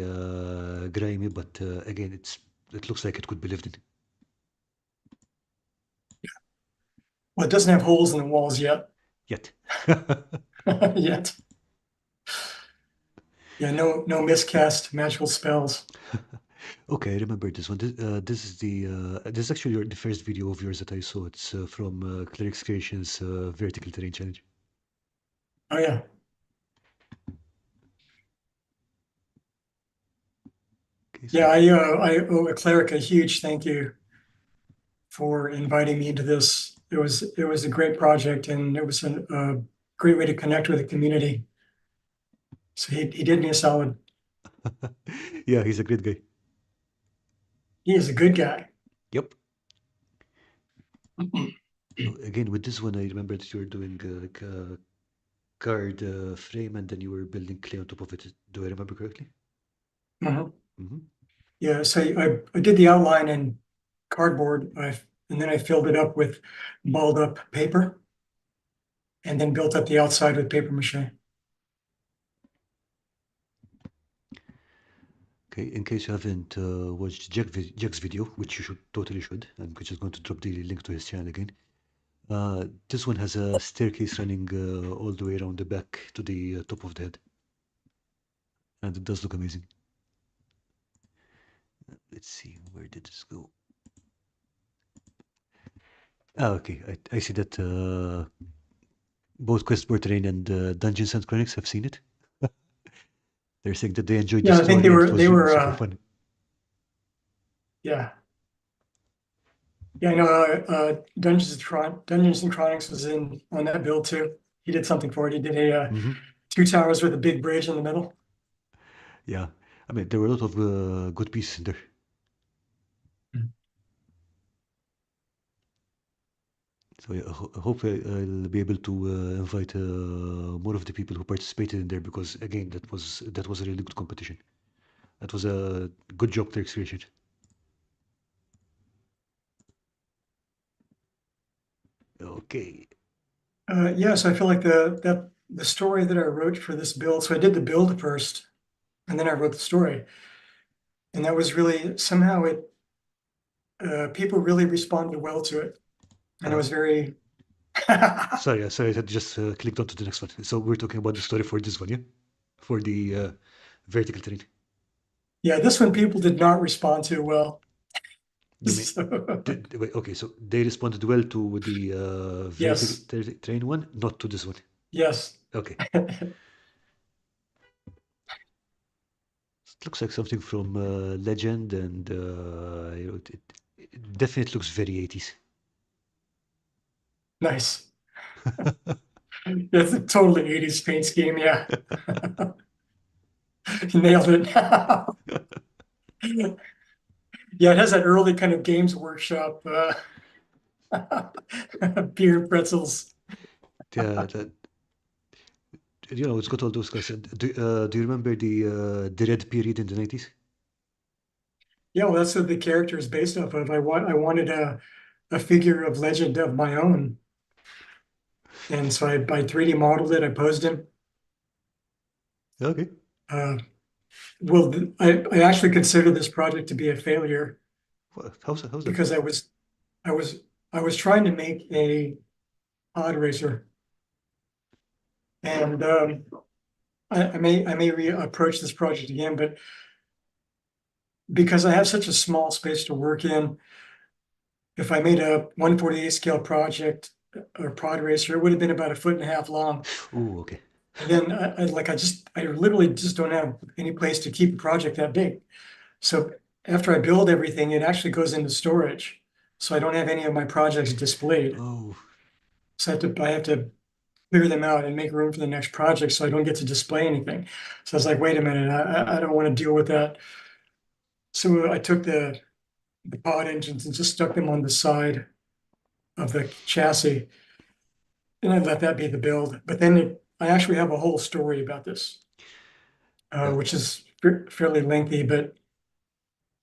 grimy, but again, it looks like it could be lived in. Well, it doesn't have holes in the walls yet. Yet. Yet. Yeah, no miscast magical spells. Okay, I remember this one. This is this is actually the first video of yours that I saw. It's from Cleric's Creations Vertical Terrain Challenge. Oh yeah. Okay, so Yeah, I owe a cleric a huge thank you for inviting me into this. It was a great project and it was a great way to connect with the community. So he did me a solid. yeah, he's a great guy. He is a good guy. Yep. So again, with this one, I remember that you were doing like a card frame, and then you were building clay on top of it. Do I remember correctly? Mhm. Mm-hmm. Yeah, so I did the outline in cardboard, and then I filled it up with balled up paper, and then built up the outside with paper mache. Okay, in case you haven't watched Jack's video, which you totally should, and which is going to drop the link to his channel again. This one has a staircase running all the way around the back to the top of the head, and it does look amazing. Let's see, where did this go? Ah, okay, I see that both Quest for Terrain and Dungeons and Chronics have seen it. They're saying that they enjoyed the Yeah, I think story and it they was were super fun. yeah. Yeah, I know Dungeons and Chronics was in on that build too. He did something for it. He did a Hmm. 2 towers with a big bridge in the middle. Yeah, I mean, there were a lot of good pieces in there. So yeah, hopefully I'll be able to invite more of the people who participated in there because again, that was a really good competition. That was a good job to creation. Okay. Yeah, so I feel like the story that I wrote for this build. So I did the build first, and then I wrote the story. And that was really somehow it people really responded well to it. And it Uh, was very sorry, I had just clicked onto the next one. So we're talking about the story for this one, yeah? For the vertical terrain. yeah, this one people did not respond to well. You mean, So, wait, okay, so they responded well to the vertical yes, terrain one, not to this one. yes. Okay. It looks like something from Legend, and it definitely looks very 80s. Nice. That's a totally 80s paint scheme, yeah. You nailed it. Yeah, it has that early kind of games workshop, beer and pretzels. Yeah, it's got all those guys. Do you remember the Red period in the 90s? Yeah, well, that's what the character is based off of. I wanted a figure of legend of my own. And so I 3D modeled it, I posed him. Okay. Uh, well, I actually consider this project to be a failure How's that? because I was I was trying to make a pod racer, and I may approach this project again, but because I have such a small space to work in, if I made a 1/48 scale project or pod racer, it would have been about a foot and a half long. Oh, okay. And then I literally just don't have any place to keep a project that big. So after I build everything, it actually goes into storage. So I don't have any of my projects displayed. Oh, So I have to clear them out and make room for the next project so I don't get to display anything. So I was like, wait a minute, I don't want to deal with that. So I took the pod engines and just stuck them on the side of the chassis, and I let that be the build. But then I actually have a whole story about this, yeah. which is fairly lengthy, but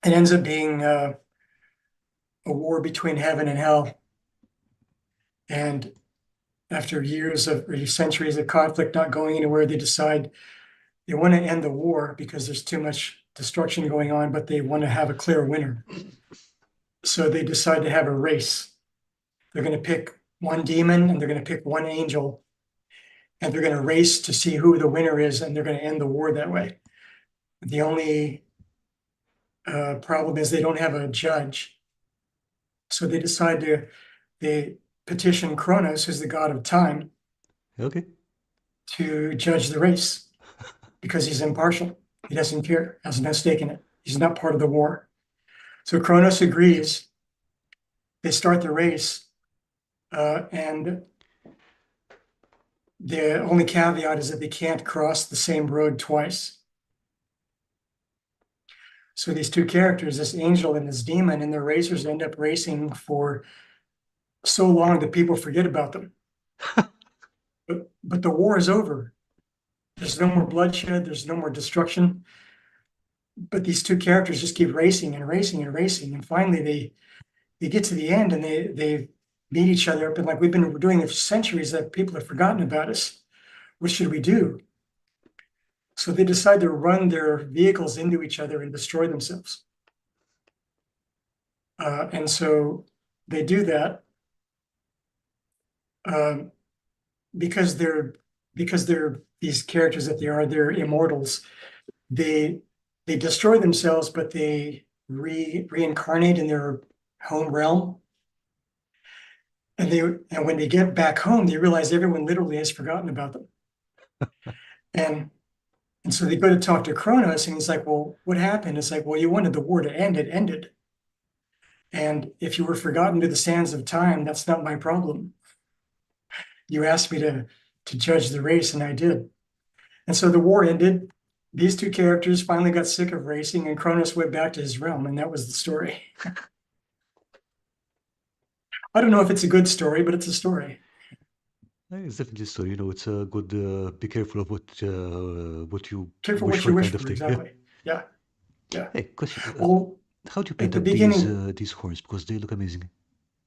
it ends up being a war between heaven and hell. And after years of or centuries of conflict not going anywhere, they decide they want to end the war because there's too much destruction going on, but they want to have a clear winner. So they decide to have a race. They're going to pick one demon and they're going to pick one angel, and they're going to race to see who the winner is, and they're going to end the war that way. The only problem is they don't have a judge. So they petition Kronos, who's the god of time, Okay. to judge the race because he's impartial. He doesn't care, has no stake in it. He's not part of the war. So Kronos agrees. They start the race, and the only caveat is that they can't cross the same road twice. So these two characters, this angel and this demon, and their racers end up racing for so long that people forget about them. But the war is over. There's no more bloodshed. There's no more destruction. But these two characters just keep racing and racing and racing, and finally they get to the end and they meet each other up and like we've been doing this for centuries that people have forgotten about us. What should we do? So they decide to run their vehicles into each other and destroy themselves. And so they do that um, because they're these characters that they're immortals. They they destroy themselves, but they reincarnate in their home realm. And when they get back home, they realize everyone literally has forgotten about them. And and so they go to talk to Kronos, and he's like, "Well, what happened?" It's like, "Well, you wanted the war to end. It ended. And if you were forgotten to the sands of time, that's not my problem. You asked me to judge the race, and I did." And so the war ended. These two characters finally got sick of racing, and Kronos went back to his realm, and that was the story. I don't know if it's a good story, but it's a story. It's definitely a story. It's a good. Be careful of what you Careful wish what for, you wish kind of for, thing. Yeah. exactly. Yeah, yeah. Hey, question. Well, How do you at paint the up beginning, these horns? Because they look amazing.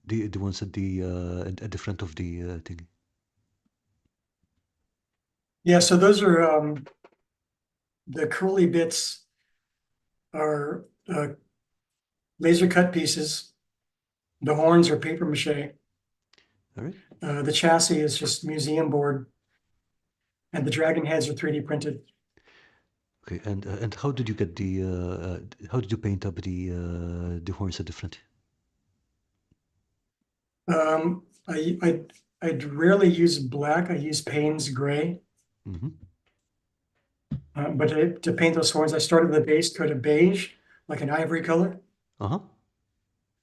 The ones at the front of the thing. yeah, so those are the curly bits are uh, laser cut pieces. The horns are paper mache. All right. The chassis is just museum board, and the dragon heads are 3D printed. Okay. And how did you get how did you paint up the horns at the front? Um, I'd rarely use black. I use Payne's gray. Mm-hmm. But to paint those horns, I started the base coat of beige, like an ivory color. Uh-huh.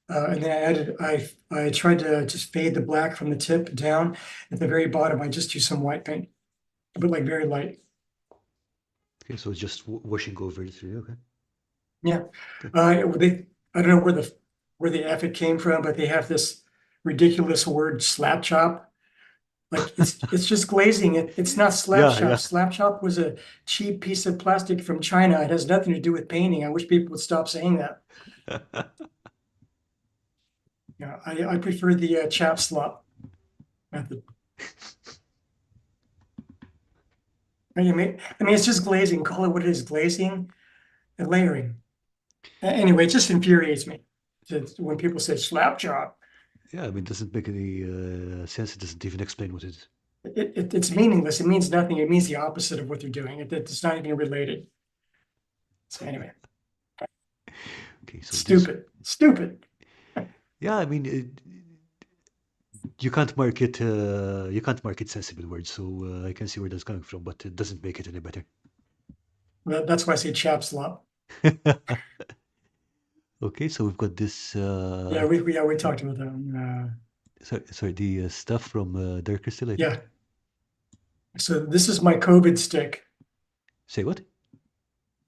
And then I tried to just fade the black from the tip down. At the very bottom, I just used some white paint, but like very light. Okay, so it's just washing over it through. Okay. Yeah. Okay. I don't know where the F it came from, but they have this ridiculous word slap chop. Like it's just glazing. It's not slap Yeah, chop. yeah. Slap chop was a cheap piece of plastic from China. It has nothing to do with painting. I wish people would stop saying that. Yeah, I prefer the chap slop method. It's just glazing. Call it what it is, glazing and layering. Anyway, it just infuriates me when people say slap chop. Yeah, I mean, it doesn't make any sense. It doesn't even explain what it is. It's meaningless. It means nothing. It means the opposite of what they're doing. It's not even related. So anyway, Okay, so this. stupid. Yeah, I mean, you can't mark it sensible words, so I can see where that's coming from, but it doesn't make it any better. That's why I say chap slop. Okay, so we've got this. We talked about that. Sorry, the stuff from Dark Crystal, I Yeah. think. So this is my COVID stick. Say what?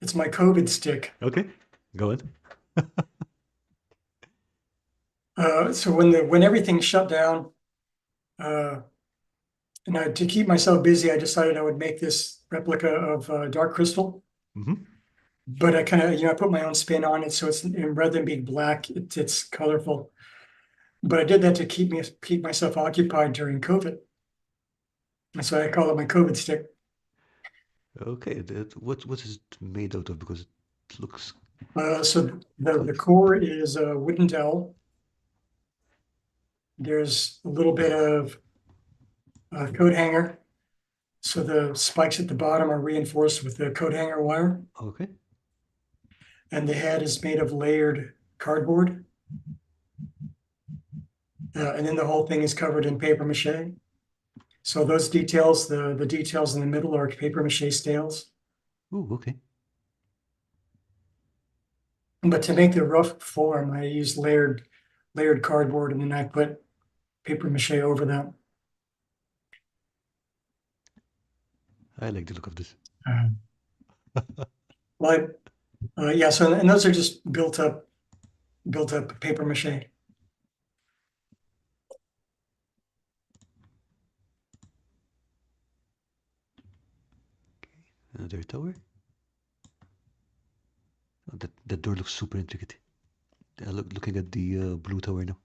It's my COVID stick. Okay, go on. So when everything shut down, uh, to keep myself busy, I decided I would make this replica of dark crystal. Mm-hmm. But I kind of, I put my own spin on it, so it's rather than being black, it's colorful. But I did that to keep myself occupied during COVID. That's why I call it my COVID stick. Okay, what is it made out of? Because it looks So the quite. core is a wooden dowel. There's a little bit of coat hanger. So the spikes at the bottom are reinforced with the coat hanger wire. Okay. And the head is made of layered cardboard. And then the whole thing is covered in paper mache. So those details, the details in the middle are paper mache scales. Ooh, okay. But to make the rough form, I use layered cardboard, and then I put paper mache over that. I like the look of this. Well, yeah. So and those are just built up paper mache. Another tower. Oh, that door looks super intricate. Looking at the blue tower now.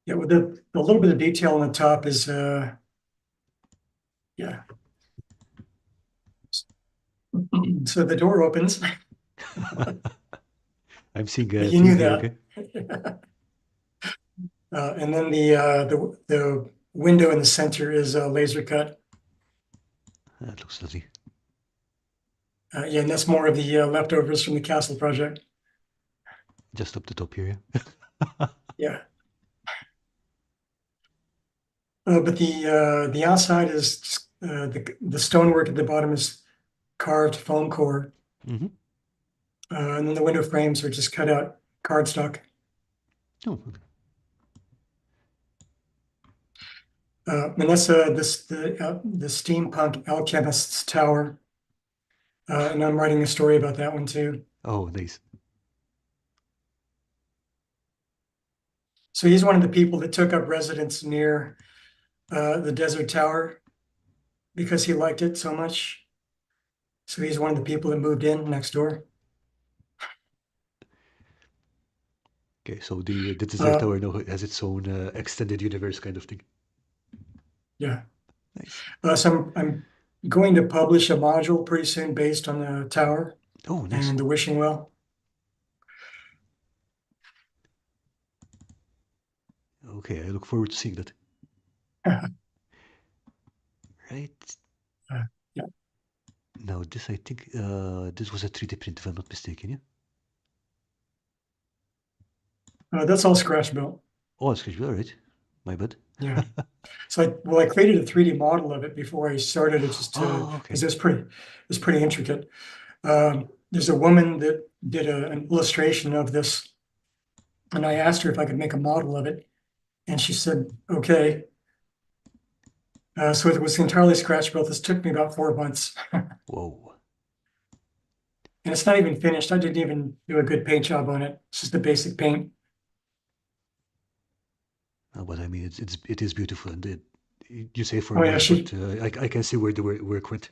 Yeah, with the little bit of detail on the top is yeah. So the door opens. I'm seeing a You theme knew here. that. Okay. And then the window in the center is laser cut. That looks lovely. Yeah, and that's more of the leftovers from the castle project. Just up the top here. Yeah. But the outside is just, the stonework at the bottom is carved foam core, Mm-hmm. and then the window frames are just cut out cardstock. Oh, okay. And that's the steampunk alchemist's tower, and I'm writing a story about that one too. Oh, nice. So he's one of the people that took up residence near the desert tower because he liked it so much. So he's one of the people that moved in next door. Okay, so the desert Uh, tower now has its own extended universe kind of thing. yeah. Nice. So I'm going to publish a module pretty soon based on the tower. Oh, nice. and the wishing well. Okay, I look forward to seeing that. Right. Yeah, Now, this I think this was a 3D print, if I'm not mistaken. Yeah. that's all scratch built. Oh, excuse me. All right. My bad. Yeah. So I created a 3D model of it before I started it just to, Oh, because okay. it's pretty intricate. There's a woman that did an illustration of this, and I asked her if I could make a model of it, and she said, okay. So it was entirely scratch built. This took me about 4 months, and Whoa. it's not even finished. I didn't even do a good paint job on it. It's just a basic paint. But I mean, it is beautiful, and you say Oh yeah, 4 months, but I can see where the work went.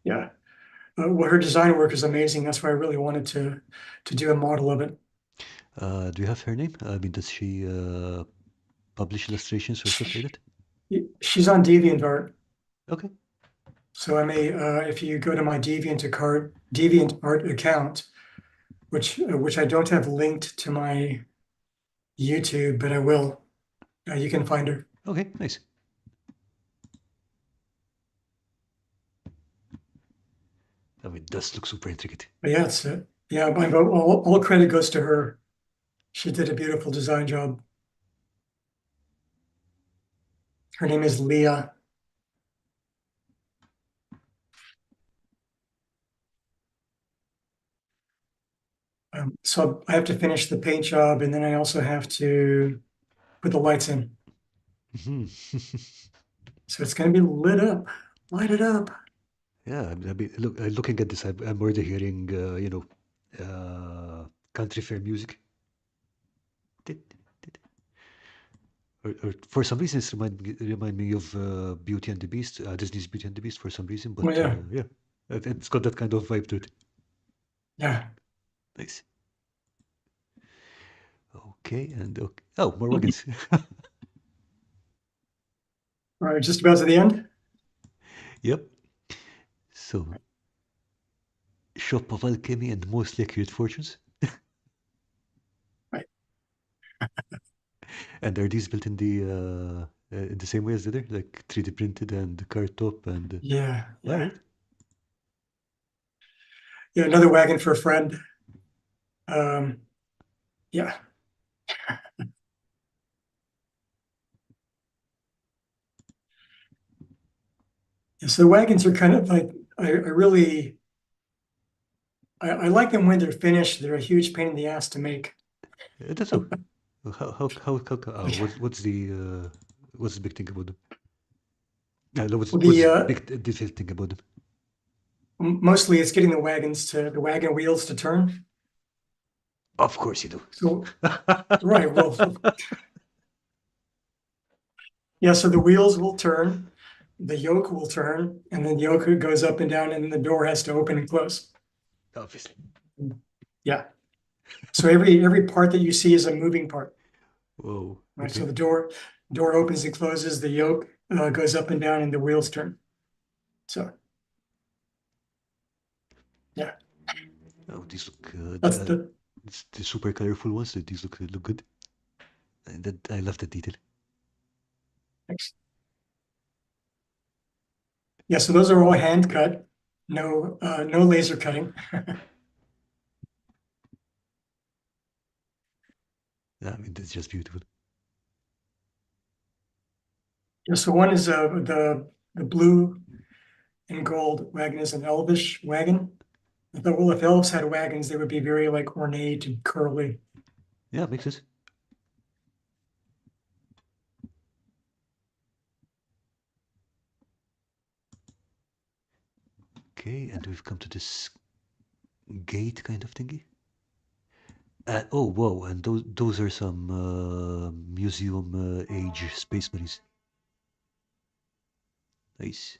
yeah. Well, her design work is amazing. That's why I really wanted to do a model of it. Do you have her name? I mean, does she publish illustrations or stuff like that? She's on DeviantArt. Okay. So I may, if you go to my DeviantArt account, which I don't have linked to my YouTube, but I will. You can find her. Okay. Nice. I mean, it does look super intricate. But yeah, yeah. All credit goes to her. She did a beautiful design job. Her name is Leah. So I have to finish the paint job, and then I also have to put the lights in. Mhm. So it's going to be lit up. Light it up. Yeah, I mean, looking at this, I'm already hearing, country fair music. Or for some reason, it's remind me of Beauty and the Beast, Disney's Beauty and the Beast for some reason. Oh But yeah, yeah, it's got that kind of vibe to it. yeah. Nice. Okay, and okay. Oh, more wagons. All right, just about to the end. Yep. So, Shop of Alchemy and Mostly Accurate Fortunes. Right. And are these built in the same way as the other, like 3D printed and card top and Yeah, all yeah, right. yeah. Another wagon for a friend. Um, yeah. Yeah, so the wagons are kind of like I really I like them when they're finished. They're a huge pain in the ass to make. That's so. What's the big thing about them? No, Well, what's the the big detailed thing about them? mostly it's getting the wagon wheels to turn. Of course you do. So right, well, yeah. So the wheels will turn, the yoke will turn, and then the yoke goes up and down, and then the door has to open and close. Obviously. Yeah. So every part that you see is a moving part. Whoa. Right. So Okay. the door opens and closes, the yoke goes up and down, and the wheels turn. So yeah, Oh, these look. that's the It's the super colorful ones. These look good. And I love the detail. yeah. So those are all hand cut, no laser cutting. I mean, that's just beautiful. Yeah, so one is the blue and gold wagon is an elvish wagon. I thought, well, if elves had wagons, they would be very like ornate and curly. Yeah, makes sense. Okay, and we've come to this gate kind of thingy. Oh, whoa! And those are some museum age space marines. Nice.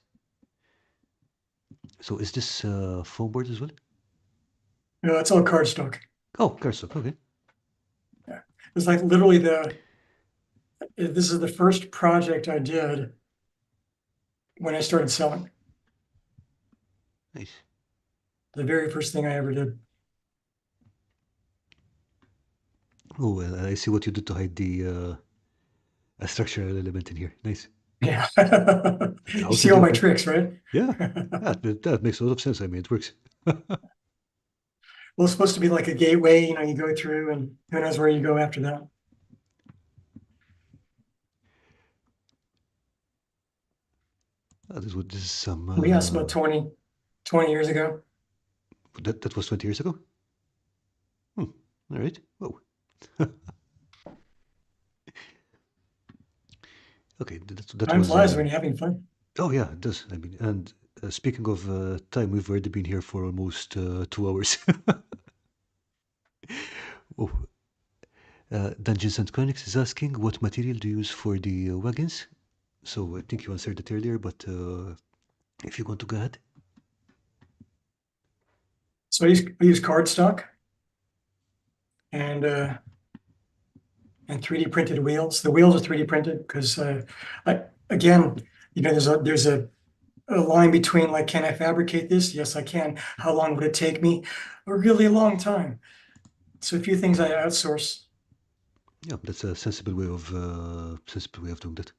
So is this foam board as well? You know, it's all cardstock. Oh, cardstock. Okay. Yeah. It's like literally this is the first project I did when I started selling. Nice. The very first thing I ever did. Oh, I see what you did to hide the a structural element in here. Nice. Yeah. How You to see all do my it? tricks, right? Yeah, that makes a lot of sense. I mean, it works. Well, it's supposed to be like a gateway, you go through and who knows where you go after that. This is some. Yeah, it's about 20 years ago. That was 20 years ago. Hmm. All right. Whoa. Okay, that Time was. flies when you're having fun. Oh yeah, it does. I mean, and speaking of time, we've already been here for almost 2 hours. Oh, Dungeons and Chronics is asking what material do you use for the wagons? So I think you answered it earlier, but if you want to go ahead. So I use cardstock and 3D printed wheels. The wheels are 3D printed because again, there's a line between like, can I fabricate this? Yes, I can. How long would it take me? A really long time. So a few things I outsource. Yeah, that's a sensible way of doing that.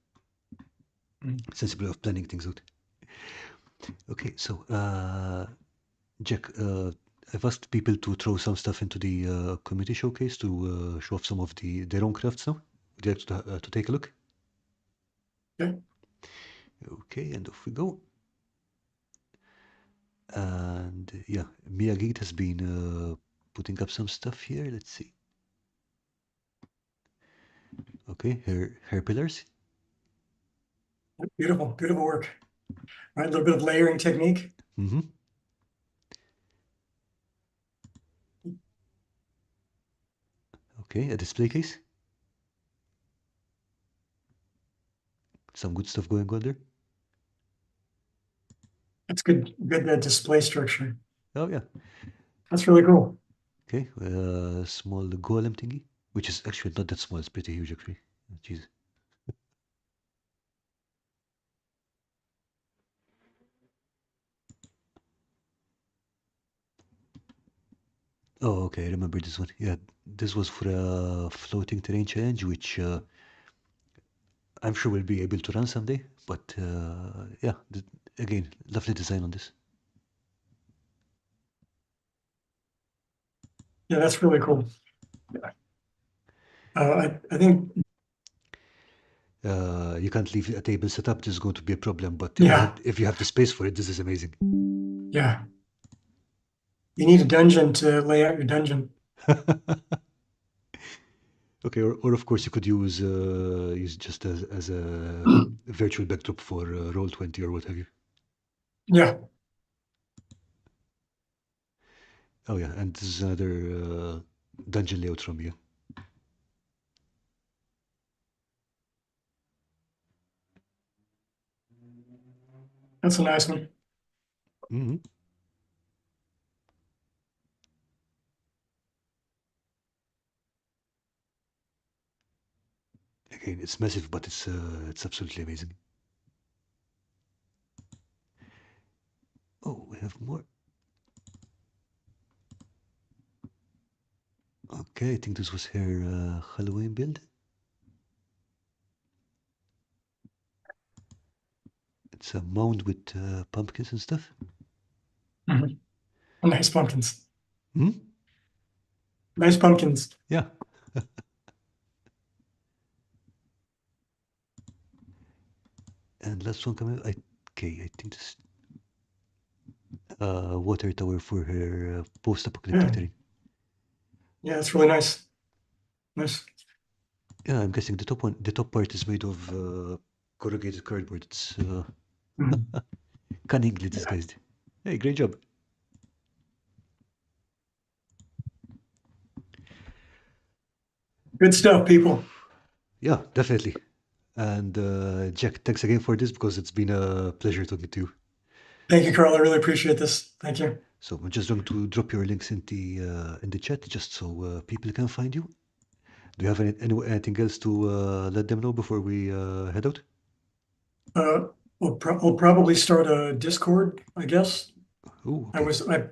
Mm. Sensible way of planning things out. Okay, so Jack, I've asked people to throw some stuff into the community showcase to show off some of their own crafts now. Would you like to take a look? Okay. Okay, and off we go. And yeah, Miyagi has been putting up some stuff here. Let's see. Okay, her pillars. Beautiful, beautiful work. Right, a little bit of layering technique. Mm-hmm. Okay, a display case. Some good stuff going on there. That's good, good display structure. Oh yeah. That's really cool. Okay, small golem thingy, which is actually not that small. It's pretty huge actually. Jeez. Oh, okay, I remember this one. Yeah, this was for a floating terrain challenge, which I'm sure we'll be able to run someday. But yeah, again, lovely design on this. Yeah, that's really cool. I think, You can't leave a table set up. This is going to be a problem. But yeah, if you have the space for it, this is amazing. yeah. You need a dungeon to lay out your dungeon. Okay, or of course you could use just as a virtual backdrop for Roll20 or what have you. Yeah, Oh yeah, and this is another dungeon layout from you. that's a nice one. Mm-hmm. Again, it's massive, but it's absolutely amazing. Oh, we have more. Okay, I think this was her Halloween build. It's a mound with pumpkins and stuff. Mhm. Nice pumpkins. Hmm? Nice pumpkins. Yeah. And last one coming. Okay, I think this water tower for her post-apocalyptic Yeah, terrain. yeah, it's really nice. Nice. Yeah, I'm guessing the top part is made of corrugated cardboard. It's Mhm. cunningly Yeah. disguised. Hey, great job. Good stuff, people. Yeah, definitely. And Jack, thanks again for this because it's been a pleasure talking to you. Thank you, Karl. I really appreciate this. Thank you. So I'm just going to drop your links in the chat just so people can find you. Do you have anything else to let them know before we head out? Uh, we'll probably start a Discord, I guess. Oh, I okay. was I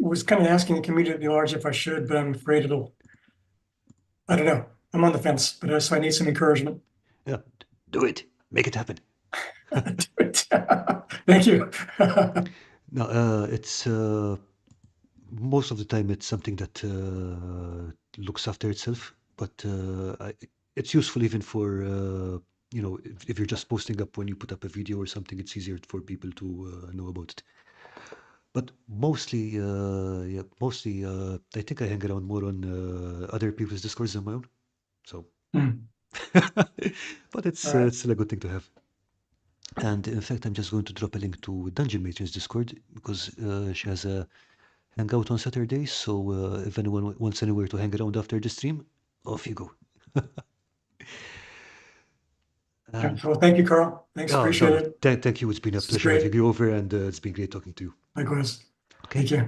was kind of asking the community at large if I should, but I'm afraid I don't know. I'm on the fence, but so I need some encouragement. Yeah, do it. Make it happen. Do it. Thank you. No, it's most of the time it's something that looks after itself, but it's useful even for if you're just posting up when you put up a video or something, it's easier for people to know about it. But mostly, I think I hang around more on other people's discords than my own. So, Hmm. but All right. it's still a good thing to have. And in fact, I'm just going to drop a link to Dungeon Matron's Discord because she has a hangout on Saturdays. So if anyone wants anywhere to hang around after the stream, off you go. Yeah, And so thank you, Carl. Thanks. oh Appreciate no, it. thank you. It's been a This is pleasure having great. you over, and it's been great talking to you. Likewise. Okay. Thank you.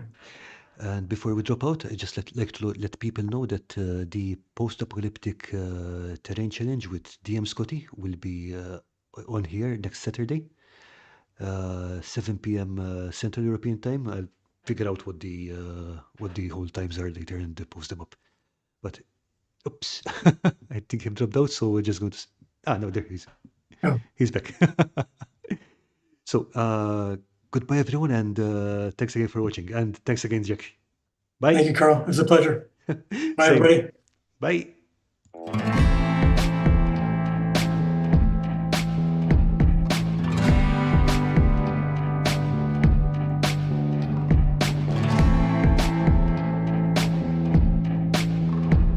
And before we drop out, I just like to let people know that the post-apocalyptic terrain challenge with DM Scotty will be on here next Saturday, 7 p.m. Central European time. I'll figure out what the whole times are later and post them up. But oops, I think he dropped out, so we're just going to. No, there he is. Oh, He's back. So goodbye, everyone, and thanks again for watching, and thanks again, Jack. thank Bye. you, Carl. It was a pleasure. Bye, Same. everybody. Bye.